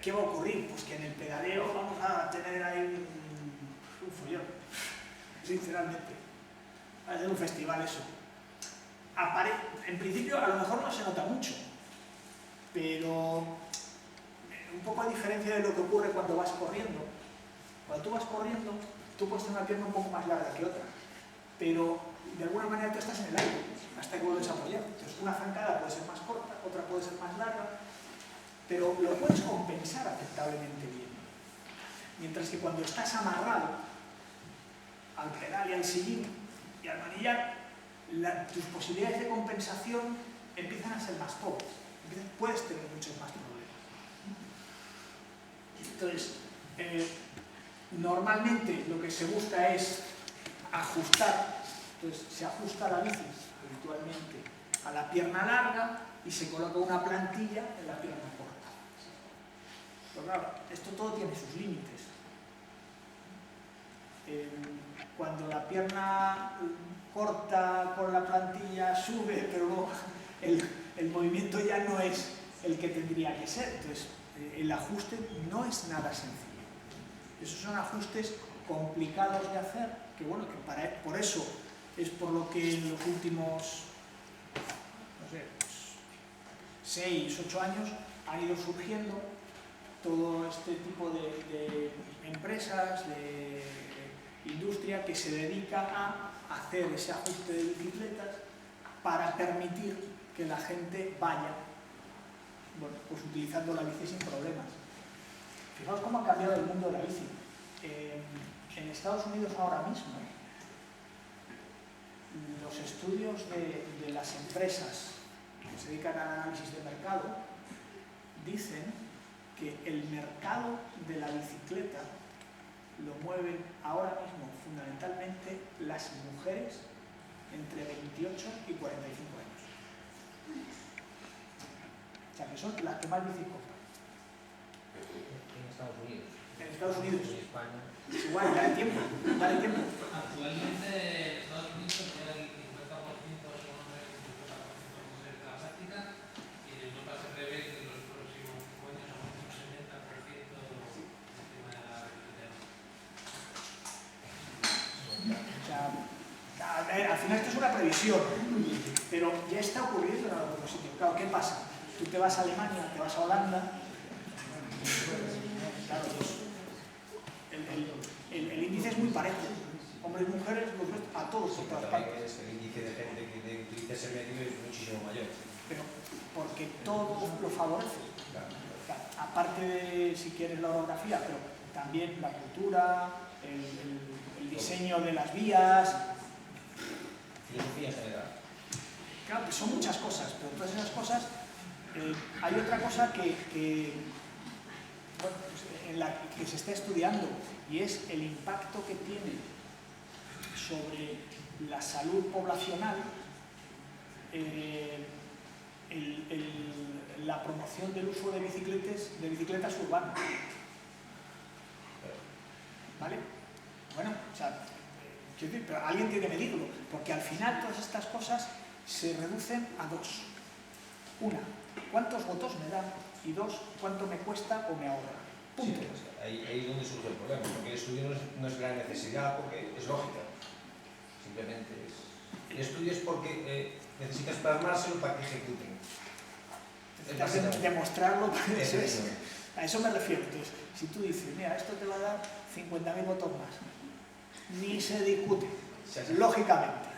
S2: ¿qué va a ocurrir? Pues que en el pedaleo vamos a tener ahí un follón, sinceramente. Va a ser un festival eso. En principio a lo mejor no se nota mucho, pero un poco a diferencia de lo que ocurre cuando vas corriendo. Cuando tú vas corriendo, tú puedes tener una pierna un poco más larga que otra, pero de alguna manera tú estás en el aire hasta que vuelves a apoyar. Entonces una zancada puede ser más corta, otra puede ser más larga, pero lo puedes compensar aceptablemente bien. Mientras que cuando estás amarrado al pedal y al sillín y al manillar, tus posibilidades de compensación empiezan a ser más pobres. Puedes tener muchos más problemas. Entonces, normalmente lo que se busca es ajustar. Entonces, se ajusta la bici habitualmente a la pierna larga y se coloca una plantilla en la pierna corta. Pero claro, esto todo tiene sus límites. Cuando la pierna corta con la plantilla sube, pero luego el movimiento ya no es el que tendría que ser. Entonces, el ajuste no es nada sencillo. Esos son ajustes complicados de hacer, que bueno, que por eso es por lo que en los últimos, no sé, 6, 8 años han ido surgiendo todo este tipo de empresas, de industria que se dedica a hacer ese ajuste de bicicletas para permitir que la gente vaya, bueno, pues utilizando la bici sin problemas. Fijaos cómo ha cambiado el mundo de la bici. En Estados Unidos ahora mismo, los estudios de las empresas que se dedican al análisis de mercado dicen que el mercado de la bicicleta lo mueven ahora mismo fundamentalmente las mujeres entre 28 y 45 años. O sea, que son las que más bici compran.
S5: En Estados Unidos.
S2: En Estados Unidos.
S5: En España.
S2: Igual, dale tiempo, dale tiempo.
S6: Actualmente en Estados Unidos queda el 50% son hombres y el 50% mujeres de la práctica, y en Europa se prevé que en los próximos 5 años aumente un 70% el tema de la bicicleta.
S2: O sea, al final esto es una previsión, pero ya está ocurriendo en algunos sitios. Claro, ¿qué pasa? Tú te vas a Alemania, te vas a Holanda, claro, pues, el índice es muy parejo. Hombres y mujeres, a todos por todas partes.
S7: El índice de gente que utiliza ese medio es muchísimo mayor.
S2: Pero porque todo lo favorece.
S7: Claro.
S2: Aparte de, si quieres, la orografía, pero también la cultura, el diseño de las vías.
S7: Filosofía en general.
S2: Claro, pues son muchas cosas, pero todas esas cosas, hay otra cosa que bueno, pues en la que se está estudiando, y es el impacto que tiene sobre la salud poblacional la promoción del uso de bicicletas urbanas. ¿Vale? Bueno, o sea, quiero decir, pero alguien tiene que medirlo, porque al final todas estas cosas se reducen a dos. Una, ¿cuántos votos me dan? Y dos, ¿cuánto me cuesta o me ahorra? Punto.
S7: Sí, pues ahí es donde surge el problema, porque el estudio no es gran necesidad, porque es lógica. Simplemente es... El estudio es porque necesitas plasmárselo para que ejecuten.
S2: Necesitas demostrarlo. A eso me refiero. Entonces, si tú dices, mira, esto te va a dar 50.000 votos más, ni se discute, lógicamente.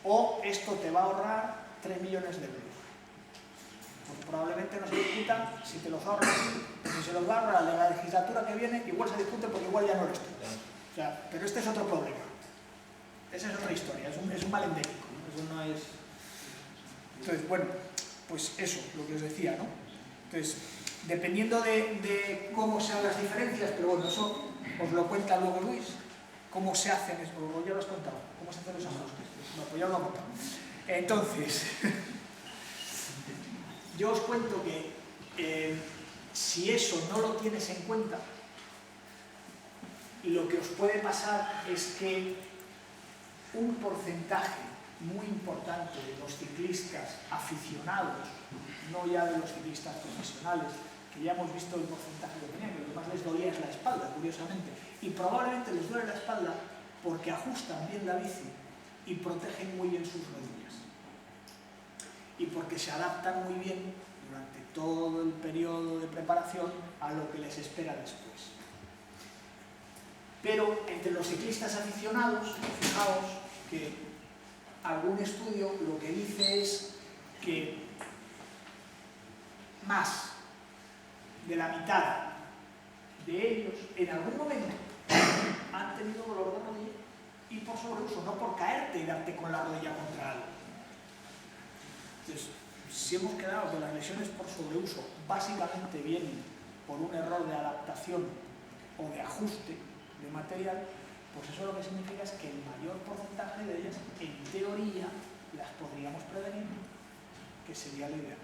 S2: O esto te va a ahorrar 3 millones de euros. Pues probablemente no se discutan si te los ahorras. Si se los va a ahorrar de la legislatura que viene, igual se discute porque igual ya no eres tú. O sea, pero este es otro problema. Esa es otra historia, es un mal endémico, ¿no? Eso no es... Entonces, bueno, pues eso, lo que os decía, ¿no? Entonces, dependiendo de cómo sean las diferencias, pero bueno, eso os lo cuenta luego Luis, cómo se hacen, o ya lo has contado, cómo se hacen los ajustes. No, pues ya lo he contado. Entonces, yo os cuento que si eso no lo tienes en cuenta, lo que os puede pasar es que un porcentaje muy importante de los ciclistas aficionados, no ya de los ciclistas profesionales, que ya hemos visto el porcentaje que tenían, que lo que más les dolía es la espalda, curiosamente, y probablemente les duele la espalda porque ajustan bien la bici y protegen muy bien sus rodillas, y porque se adaptan muy bien durante todo el periodo de preparación a lo que les espera después. Pero entre los ciclistas aficionados, fijaos que algún estudio lo que dice es que más de la mitad de ellos en algún momento han tenido dolor de rodilla y por sobreuso, no por caerte y darte con la rodilla contra algo. Entonces, si hemos quedado que las lesiones por sobreuso básicamente vienen por un error de adaptación o de ajuste de material, pues eso lo que significa es que el mayor porcentaje de ellas, en teoría, las podríamos prevenir que sería lo ideal.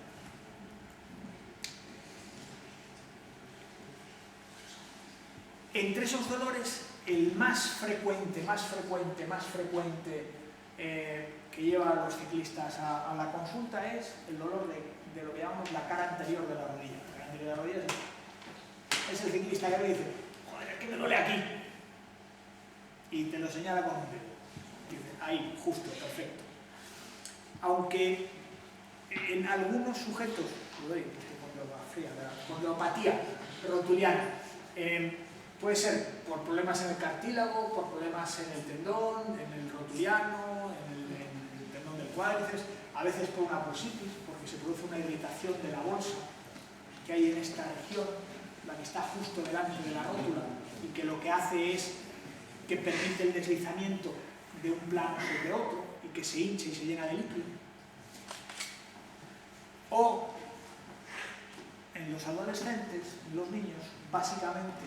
S2: Entre esos dolores, el más frecuente que lleva a los ciclistas a la consulta es el dolor de lo que llamamos la cara anterior de la rodilla. La cara anterior de la rodilla es el ciclista que le dice, joder, es que me duele aquí. Y te lo señala con un dedo. Dice, ahí, justo, perfecto. Aunque en algunos sujetos, condropatía rotuliana, puede ser por problemas en el cartílago, por problemas en el tendón, en el rotuliano, en el tendón del cuádriceps, a veces por una bursitis, porque se produce una irritación de la bolsa que hay en esta región, la que está justo delante de la rótula, y que lo que hace es que permite el deslizamiento de un plano sobre otro y que se hinche y se llena de líquido. O en los adolescentes, en los niños, básicamente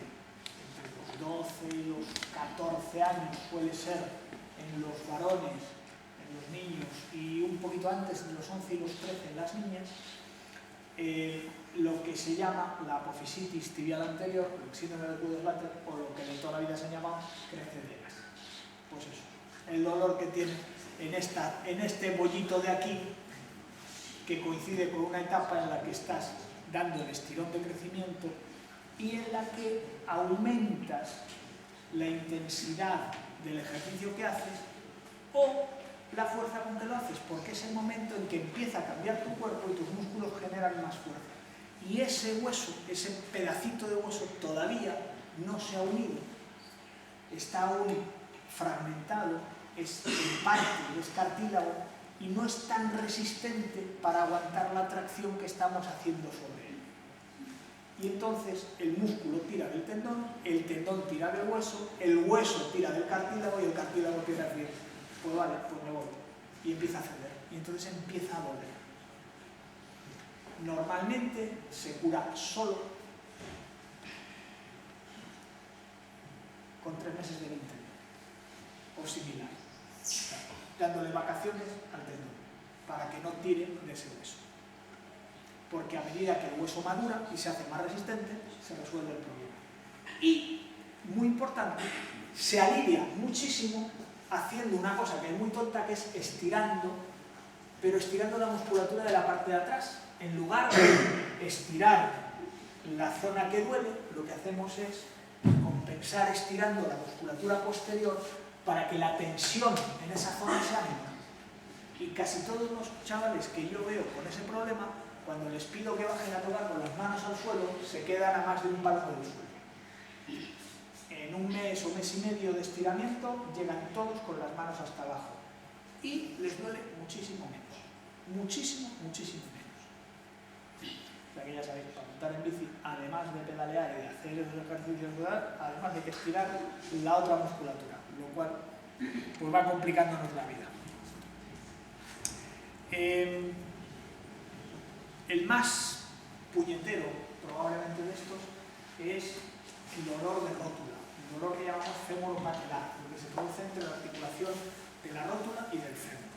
S2: entre los 12 y los 14 años suele ser en los varones, en los niños, y un poquito antes de los 11 y los 13 en las niñas, lo que se llama la apofisitis tibial anterior, el síndrome de Kuhn-Slater, o lo que de toda la vida se llama crecederas. Pues eso, el dolor que tiene en este bollito de aquí, que coincide con una etapa en la que estás dando el estirón de crecimiento y en la que aumentas la intensidad del ejercicio que haces o la fuerza con que lo haces, porque es el momento en que empieza a cambiar tu cuerpo y tus músculos generan más fuerza. Y ese hueso, ese pedacito de hueso todavía no se ha unido, está aún fragmentado, es en parte, es cartílago y no es tan resistente para aguantar la tracción que estamos haciendo sobre él. Y entonces el músculo tira del tendón, el tendón tira del hueso, el hueso tira del cartílago y el cartílago tira del riesgo. Pues vale, pues me voy. Y empieza a ceder. Y entonces empieza a doler. Normalmente se cura solo con 3 meses de 20 o similar, dándole vacaciones al tendón para que no tire de ese hueso. Porque a medida que el hueso madura y se hace más resistente, se resuelve el problema. Y, muy importante, se alivia muchísimo haciendo una cosa que es muy tonta, que es estirando, pero estirando la musculatura de la parte de atrás. En lugar de estirar la zona que duele, lo que hacemos es compensar estirando la musculatura posterior para que la tensión en esa zona sea menor. Y casi todos los chavales que yo veo con ese problema, cuando les pido que bajen a tocar con las manos al suelo, se quedan a más de un palmo del suelo. En un mes o mes y medio de estiramiento llegan todos con las manos hasta abajo y les duele muchísimo menos, muchísimo menos. O sea que ya sabéis, para montar en bici, además de pedalear y de hacer los ejercicios, además hay que estirar la otra musculatura, lo cual pues va complicándonos la vida. El más puñetero probablemente de estos es el dolor de rótula, el dolor que llamamos fémoro-patelar, lo que se produce entre la articulación de la rótula y del fémur.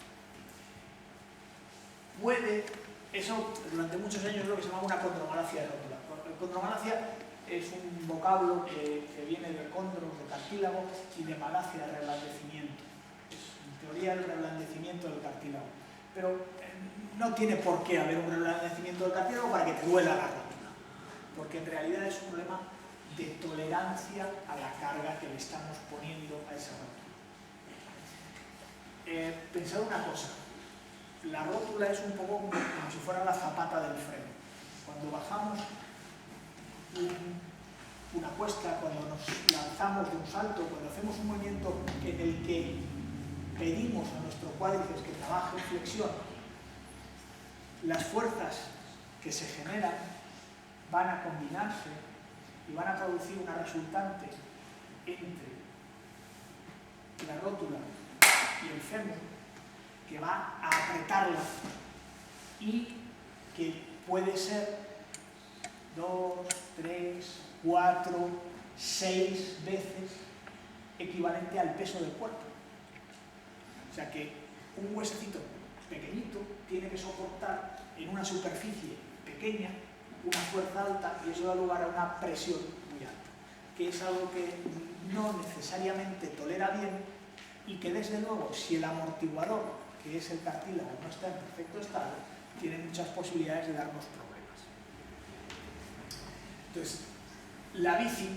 S2: Eso durante muchos años es lo que se llama una condromalacia de rótula. Condromalacia es un vocablo que viene de condros, de cartílago, y de malacia, de reblandecimiento. Es en teoría el reblandecimiento del cartílago. Pero no tiene por qué haber un reblandecimiento del cartílago para que te duela la rótula, porque en realidad es un problema de tolerancia a la carga que le estamos poniendo a esa rótula. Pensad una cosa, la rótula es un poco como si fuera la zapata del freno. Cuando bajamos una cuesta, cuando nos lanzamos de un salto, cuando hacemos un movimiento en el que pedimos a nuestro cuádriceps que trabaje en flexión, las fuerzas que se generan van a combinarse y van a producir una resultante entre la rótula y el fémur que va a apretarla y que puede ser 2, 3, 4, 6 veces equivalente al peso del cuerpo. O sea que un huesecito pequeñito tiene que soportar en una superficie pequeña una fuerza alta y eso da lugar a una presión muy alta, que es algo que no necesariamente tolera bien y que desde luego si el amortiguador, que es el cartílago, no está en perfecto estado, tiene muchas posibilidades de darnos problemas. Entonces, la bici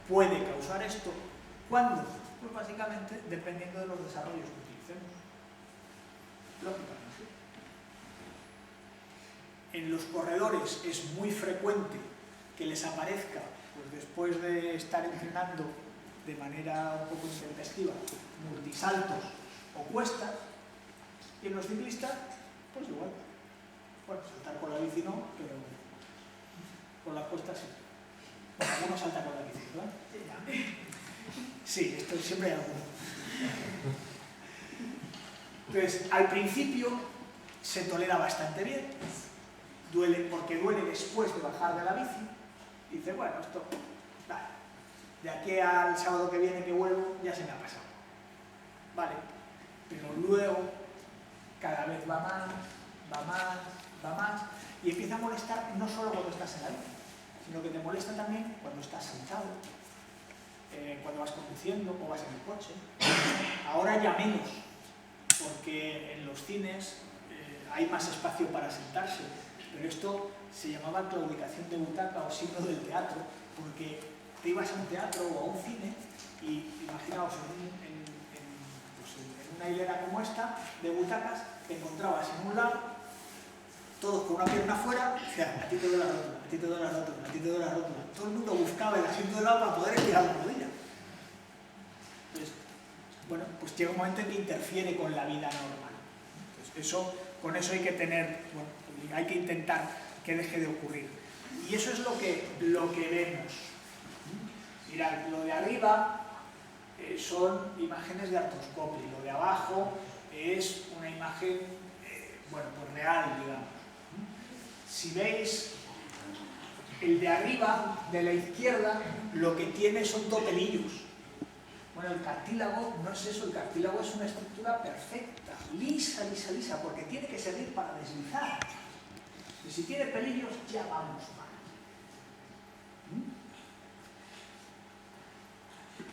S2: puede causar esto. ¿Cuándo? Pues básicamente dependiendo de los desarrollos que utilicemos. Lógicamente. En los corredores es muy frecuente que les aparezca, pues después de estar entrenando de manera un poco intempestiva, multisaltos o cuestas, y en los ciclistas, pues igual. Bueno, saltar con la bici no, pero con las cuestas sí. Bueno, algunos saltan con la bici, ¿verdad? Sí, esto siempre hay alguno. Entonces, al principio se tolera bastante bien, duele porque duele después de bajar de la bici, y dice, bueno, esto, vale, de aquí al sábado que viene que vuelvo ya se me ha pasado. Vale, pero luego cada vez va más, y empieza a molestar no solo cuando estás en la bici, sino que te molesta también cuando estás sentado, cuando vas conduciendo o vas en el coche. Ahora ya menos, porque en los cines hay más espacio para sentarse, pero esto se llamaba claudicación de butaca o signo del teatro, porque te ibas a un teatro o a un cine y imaginaos en una hilera como esta de butacas, te encontrabas en un lado todos con una pierna afuera, o sea, a ti te duele la rótula, a ti te duele la rótula, a ti te duele la rótula. Todo el mundo buscaba el asiento de lado para poder estirar la rodilla. Entonces, bueno, pues llega un momento en que interfiere con la vida normal. Entonces, con eso hay que tener, bueno, hay que intentar que deje de ocurrir. Y eso es lo que vemos. Mirad, lo de arriba son imágenes de artroscopio, lo de abajo es una imagen, bueno, pues real, digamos. Si veis, el de arriba, de la izquierda, lo que tiene son dos pelillos. Bueno, el cartílago no es eso, el cartílago es una estructura perfecta, lisa, porque tiene que servir para deslizar. Y si tiene pelillos, ya vamos mal.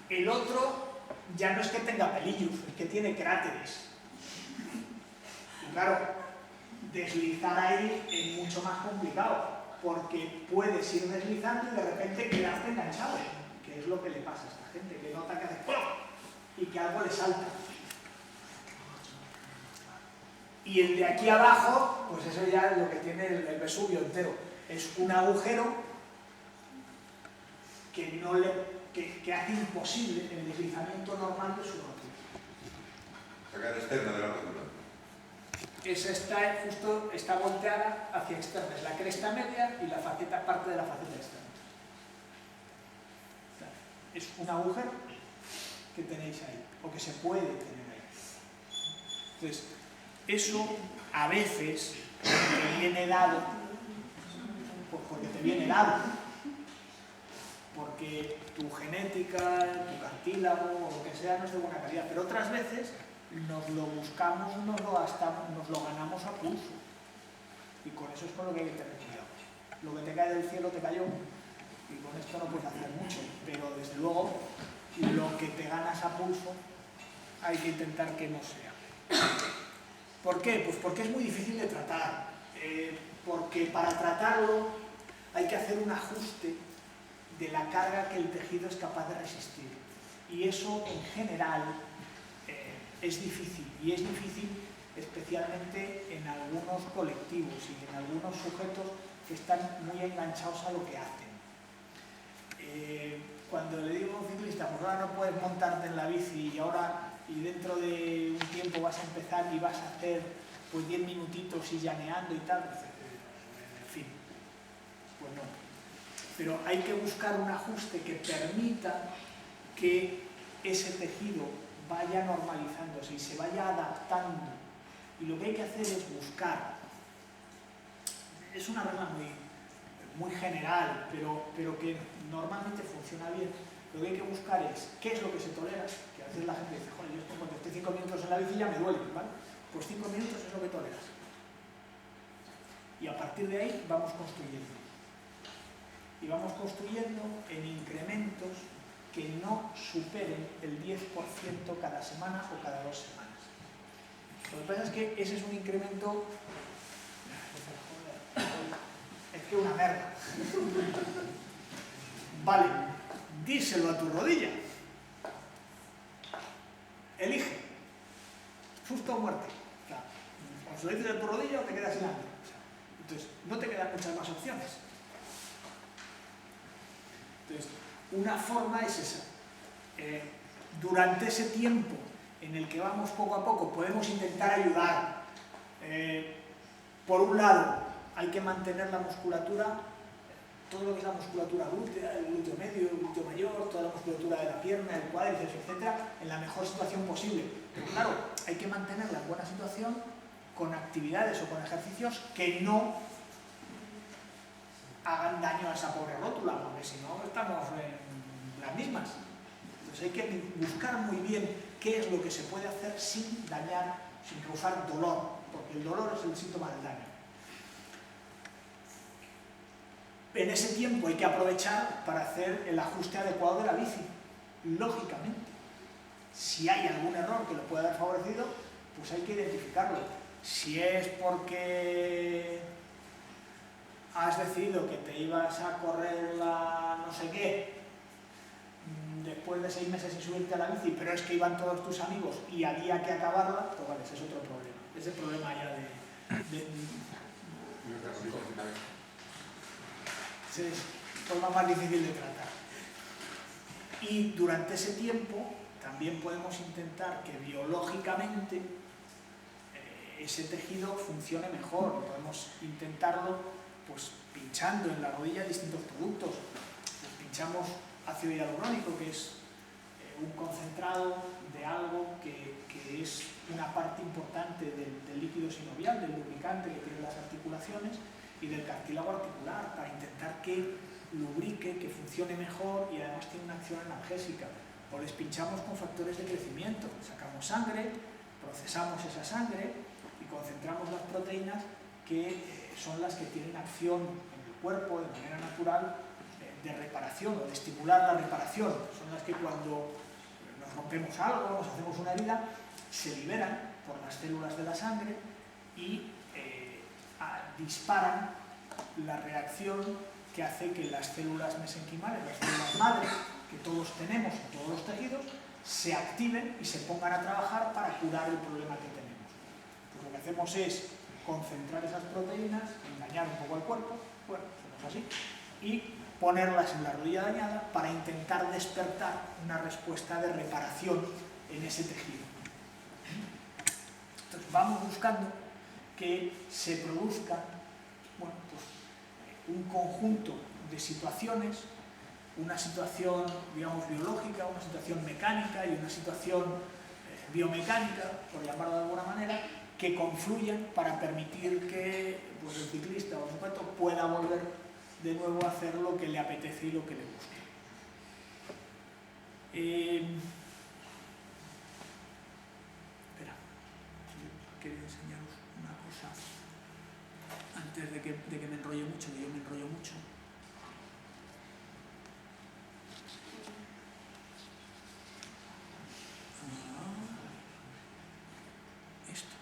S2: El otro ya no es que tenga pelillos, es que tiene cráteres. Y claro, deslizar ahí es mucho más complicado, porque puedes ir deslizando y de repente quedarte enganchado, que es lo que le pasa a esta gente, que nota que hace ¡pum! Y que algo le salta. Y el de aquí abajo, pues eso ya es lo que tiene el Vesubio entero, es un agujero que hace imposible el deslizamiento normal de su rótula.
S8: La cara externa de la rótula.
S2: Esa justo está volteada hacia externa, es la cresta media y la parte de la faceta externa. O sea, es un agujero que tenéis ahí, o que se puede tener ahí. Entonces, eso a veces te viene dado, porque te viene dado, porque tu genética, tu cartílago o lo que sea no es de buena calidad, pero otras veces nos lo buscamos, nos lo ganamos a pulso, y con eso es con lo que hay que tener cuidado. Lo que te cae del cielo te cayó, y con esto no puedes hacer mucho, pero desde luego lo que te ganas a pulso hay que intentar que no sea. ¿Por qué? Pues porque es muy difícil de tratar, porque para tratarlo hay que hacer un ajuste de la carga que el tejido es capaz de resistir, y eso en general es difícil, y es difícil especialmente en algunos colectivos y en algunos sujetos que están muy enganchados a lo que hacen. Cuando le digo a un ciclista, pues ahora no puedes montarte en la bici y dentro de un tiempo vas a empezar y vas a hacer pues 10 minutitos y llaneando y tal, pues, en fin, pues no. Pero hay que buscar un ajuste que permita que ese tejido vaya normalizándose y se vaya adaptando. Y lo que hay que hacer es buscar, es una regla muy general, pero que normalmente funciona bien. Lo que hay que buscar es qué es lo que se tolera, que a veces la gente dice, joder, yo cuando estoy 5 minutos en la bici ya me duele, ¿vale? Pues 5 minutos es lo que toleras. Y a partir de ahí vamos construyendo. Y vamos construyendo en incrementos que no superen el 10% cada semana o cada 2 semanas. Lo que pasa es que ese es un incremento... Es que una merda. Vale, díselo a tu rodilla. Elige. Susto o muerte. O sea, o se lo dices a tu rodilla o te quedas sin hambre. Entonces, no te quedan muchas más opciones. Entonces, una forma es esa. Durante ese tiempo en el que vamos poco a poco, podemos intentar ayudar. Por un lado, hay que mantener la musculatura, todo lo que es la musculatura glútea, el glúteo medio, el glúteo mayor, toda la musculatura de la pierna, el cuádriceps, etcétera, en la mejor situación posible. Pero claro, hay que mantenerla en buena situación con actividades o con ejercicios que no hagan daño a esa pobre rótula, porque si no estamos en las mismas. Entonces hay que buscar muy bien qué es lo que se puede hacer sin dañar, sin causar dolor, porque el dolor es el síntoma del daño. En ese tiempo hay que aprovechar para hacer el ajuste adecuado de la bici, lógicamente. Si hay algún error que lo pueda haber favorecido, pues hay que identificarlo. Si es porque has decidido que te ibas a correr la no sé qué, después de 6 meses sin subirte a la bici, pero es que iban todos tus amigos y había que acabarla, pues vale, ese es otro problema. Ese problema ya es forma más difícil de tratar. Y durante ese tiempo también podemos intentar que biológicamente ese tejido funcione mejor. Podemos intentarlo pues pinchando en la rodilla distintos productos. Pues pinchamos ácido hialurónico, que es un concentrado de algo que es una parte importante del líquido sinovial, del lubricante que tiene las articulaciones y del cartílago articular, para intentar que lubrique, que funcione mejor y además tiene una acción analgésica. O les pinchamos con factores de crecimiento, sacamos sangre, procesamos esa sangre y concentramos las proteínas que son las que tienen acción en el cuerpo de manera natural de reparación o de estimular la reparación. Son las que cuando nos rompemos algo, nos hacemos una herida, se liberan por las células de la sangre y disparan la reacción que hace que las células mesenquimales, las células madre que todos tenemos en todos los tejidos, se activen y se pongan a trabajar para curar el problema que tenemos. Pues lo que hacemos es concentrar esas proteínas, engañar un poco al cuerpo, bueno, hacemos así, y ponerlas en la rodilla dañada para intentar despertar una respuesta de reparación en ese tejido. Entonces vamos buscando que se produzca, bueno, pues, un conjunto de situaciones, una situación, digamos, biológica, una situación mecánica y una situación biomecánica, por llamarlo de alguna manera, que confluyan para permitir que pues, el ciclista o el sujeto pueda volver de nuevo a hacer lo que le apetece y lo que le gusta. Espera, quería enseñaros una cosa antes de que me enrolle mucho, que yo me enrollo mucho. Esto,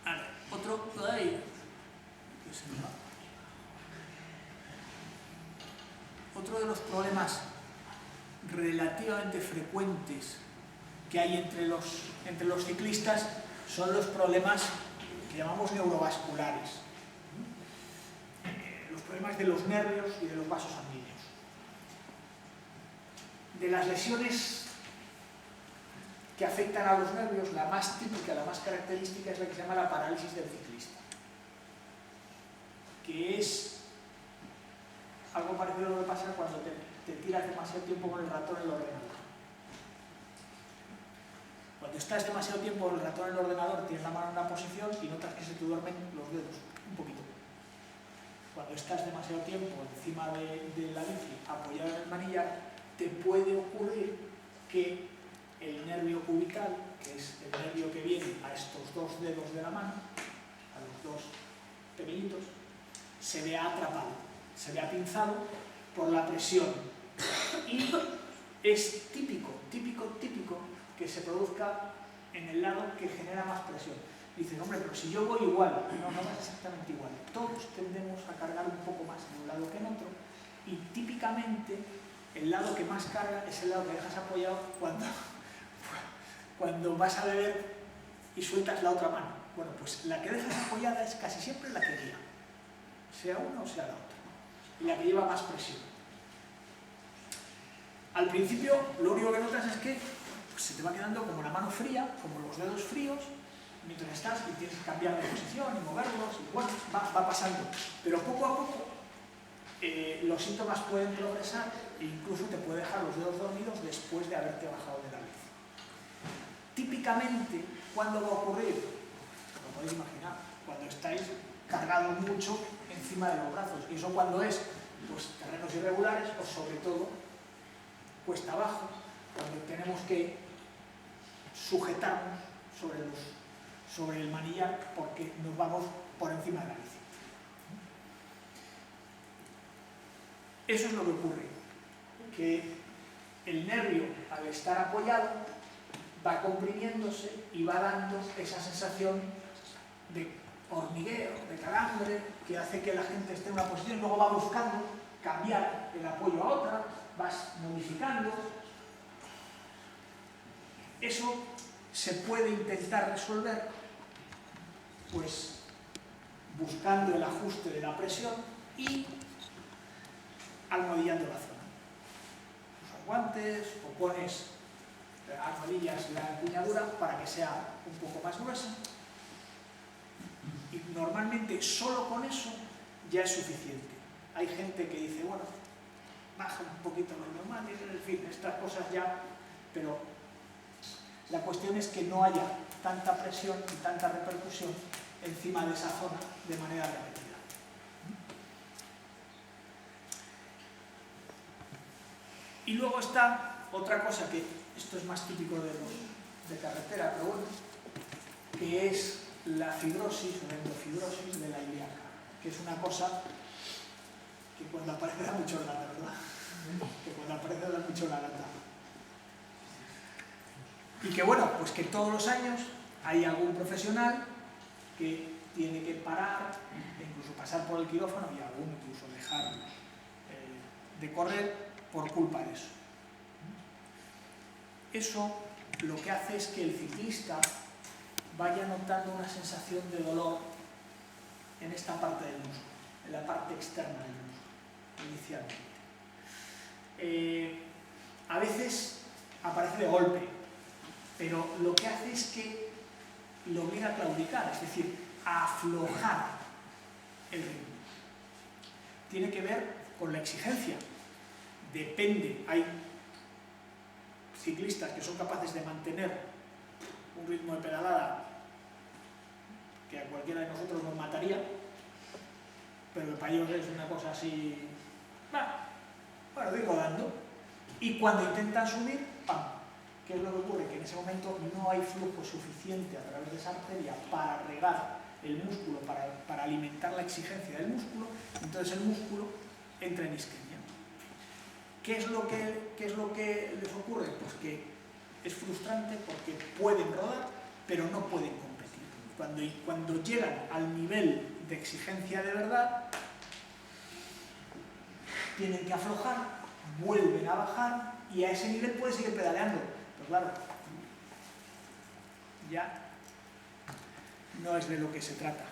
S2: a ver, otro, ahí, que se me va. Otro de los problemas relativamente frecuentes que hay entre los ciclistas son los problemas que llamamos neurovasculares, los problemas de los nervios y de los vasos sanguíneos. De las lesiones que afectan a los nervios, la más típica, la más característica es la que se llama la parálisis del ciclista, que es algo parecido a lo que pasa cuando te tiras demasiado tiempo con el ratón en el ordenador. Cuando estás demasiado tiempo con el ratón en el ordenador, tienes la mano en una posición y notas que se te duermen los dedos, un poquito. Cuando estás demasiado tiempo encima de la bici, apoyado en el manillar, te puede ocurrir que el nervio cubital, que es el nervio que viene a estos dos dedos de la mano, a los dos pequeñitos, se vea atrapado, se vea pinzado por la presión. Y es típico que se produzca en el lado que genera más presión. Dicen, hombre, pero si yo voy igual, no vas exactamente igual. Todos tendemos a cargar un poco más en un lado que en otro, y típicamente el lado que más carga es el lado que dejas apoyado cuando vas a beber y sueltas la otra mano. Bueno, pues la que dejas apoyada es casi siempre la que guía, sea una o sea la otra, y la que lleva más presión. Al principio lo único que notas es que se te va quedando como la mano fría, como los dedos fríos, mientras estás y tienes que cambiar de posición y moverlos, y bueno, va pasando. Pero poco a poco los síntomas pueden progresar e incluso te puede dejar los dedos dormidos después de haberte bajado de la bici. Típicamente, ¿cuándo va a ocurrir? Lo podéis imaginar, cuando estáis cargados mucho encima de los brazos. ¿Y eso cuando es? Pues terrenos irregulares o sobre todo cuesta abajo, cuando tenemos que sujetarnos sobre el manillar porque nos vamos por encima de la bici. Eso es lo que ocurre, que el nervio, al estar apoyado, va comprimiéndose y va dando esa sensación de hormigueo, de calambre, que hace que la gente esté en una posición y luego va buscando cambiar el apoyo a otra, vas modificando. Eso se puede intentar resolver pues buscando el ajuste de la presión y almohadillando la zona. Usas guantes o pones armadillas en la empuñadura para que sea un poco más gruesa, y normalmente solo con eso ya es suficiente. Hay gente que dice, bueno, baja un poquito lo normal, en fin, estas cosas ya, pero la cuestión es que no haya tanta presión y tanta repercusión encima de esa zona de manera repetida. Y luego está otra cosa que esto es más típico de los de carretera, pero bueno, que es la fibrosis o la endofibrosis de la ilíaca, que es una cosa que cuando aparece da mucho lata, ¿verdad? Que cuando aparece da mucho la lata. Y que bueno, pues que todos los años hay algún profesional que tiene que parar, e incluso pasar por el quirófano, y algún incluso dejar de correr por culpa de eso. Eso lo que hace es que el ciclista vaya notando una sensación de dolor en esta parte del músculo, en la parte externa del músculo, inicialmente. A veces aparece de golpe, pero lo que hace es que lo obliga a claudicar, es decir, a aflojar el ritmo. Tiene que ver con la exigencia. Depende, hay ciclistas que son capaces de mantener un ritmo de pedalada que a cualquiera de nosotros nos mataría, pero para ellos es una cosa así, bueno, de ir rodando, y cuando intentan subir, ¡pam! ¿Qué es lo que ocurre? Que en ese momento no hay flujo suficiente a través de esa arteria para regar el músculo, para alimentar la exigencia del músculo, entonces el músculo entra en isquemia. ¿Qué es lo que les ocurre? Pues que es frustrante porque pueden rodar, pero no pueden competir. Cuando llegan al nivel de exigencia de verdad, tienen que aflojar, vuelven a bajar y a ese nivel pueden seguir pedaleando. Pero claro, ya no es de lo que se trata.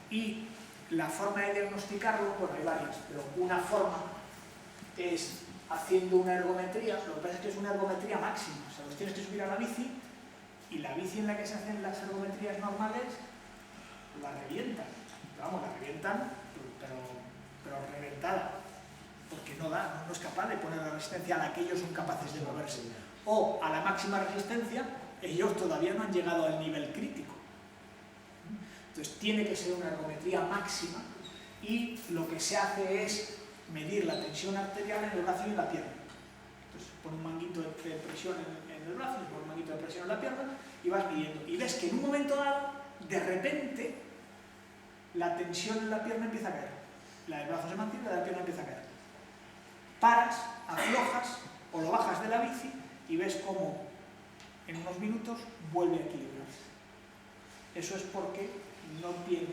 S2: Y la forma de diagnosticarlo, bueno, hay varias, pero una forma es haciendo una ergometría. Lo que pasa es que es una ergometría máxima, o sea, los tienes que subir a la bici y la bici en la que se hacen las ergometrías normales la revientan. Vamos, la revientan, pero reventada, porque no es capaz de poner la resistencia a la que ellos son capaces de moverse. O a la máxima resistencia, ellos todavía no han llegado al nivel crítico. Entonces tiene que ser una ergometría máxima y lo que se hace es medir la tensión arterial en el brazo y en la pierna. Entonces pone un manguito de presión en el brazo, pone un manguito de presión en la pierna y vas midiendo. Y ves que en un momento dado, de repente, la tensión en la pierna empieza a caer. La del brazo se mantiene, la de la pierna empieza a caer. Paras, aflojas o lo bajas de la bici y ves cómo en unos minutos vuelve a equilibrarse. Eso es porque no tiene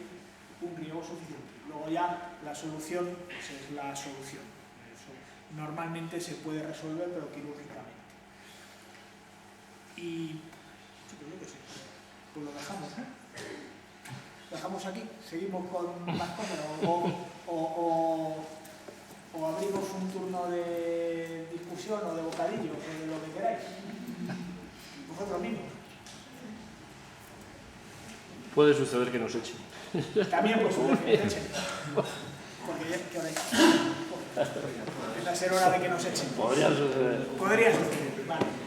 S2: un riego suficiente. Luego ya la solución pues es la solución. Eso normalmente se puede resolver, pero quirúrgicamente. Y yo creo que sí. Pues lo dejamos, ¿eh? Dejamos aquí, seguimos con más cosas o abrimos un turno de discusión o de bocadillo o de lo que queráis. Vosotros mismos.
S1: Puede suceder que nos echen.
S2: También pues suceder que nos echen. Porque ya, ¿qué hora es? Es la ser hora de que nos echen.
S1: Podría suceder.
S2: Podría suceder, vale.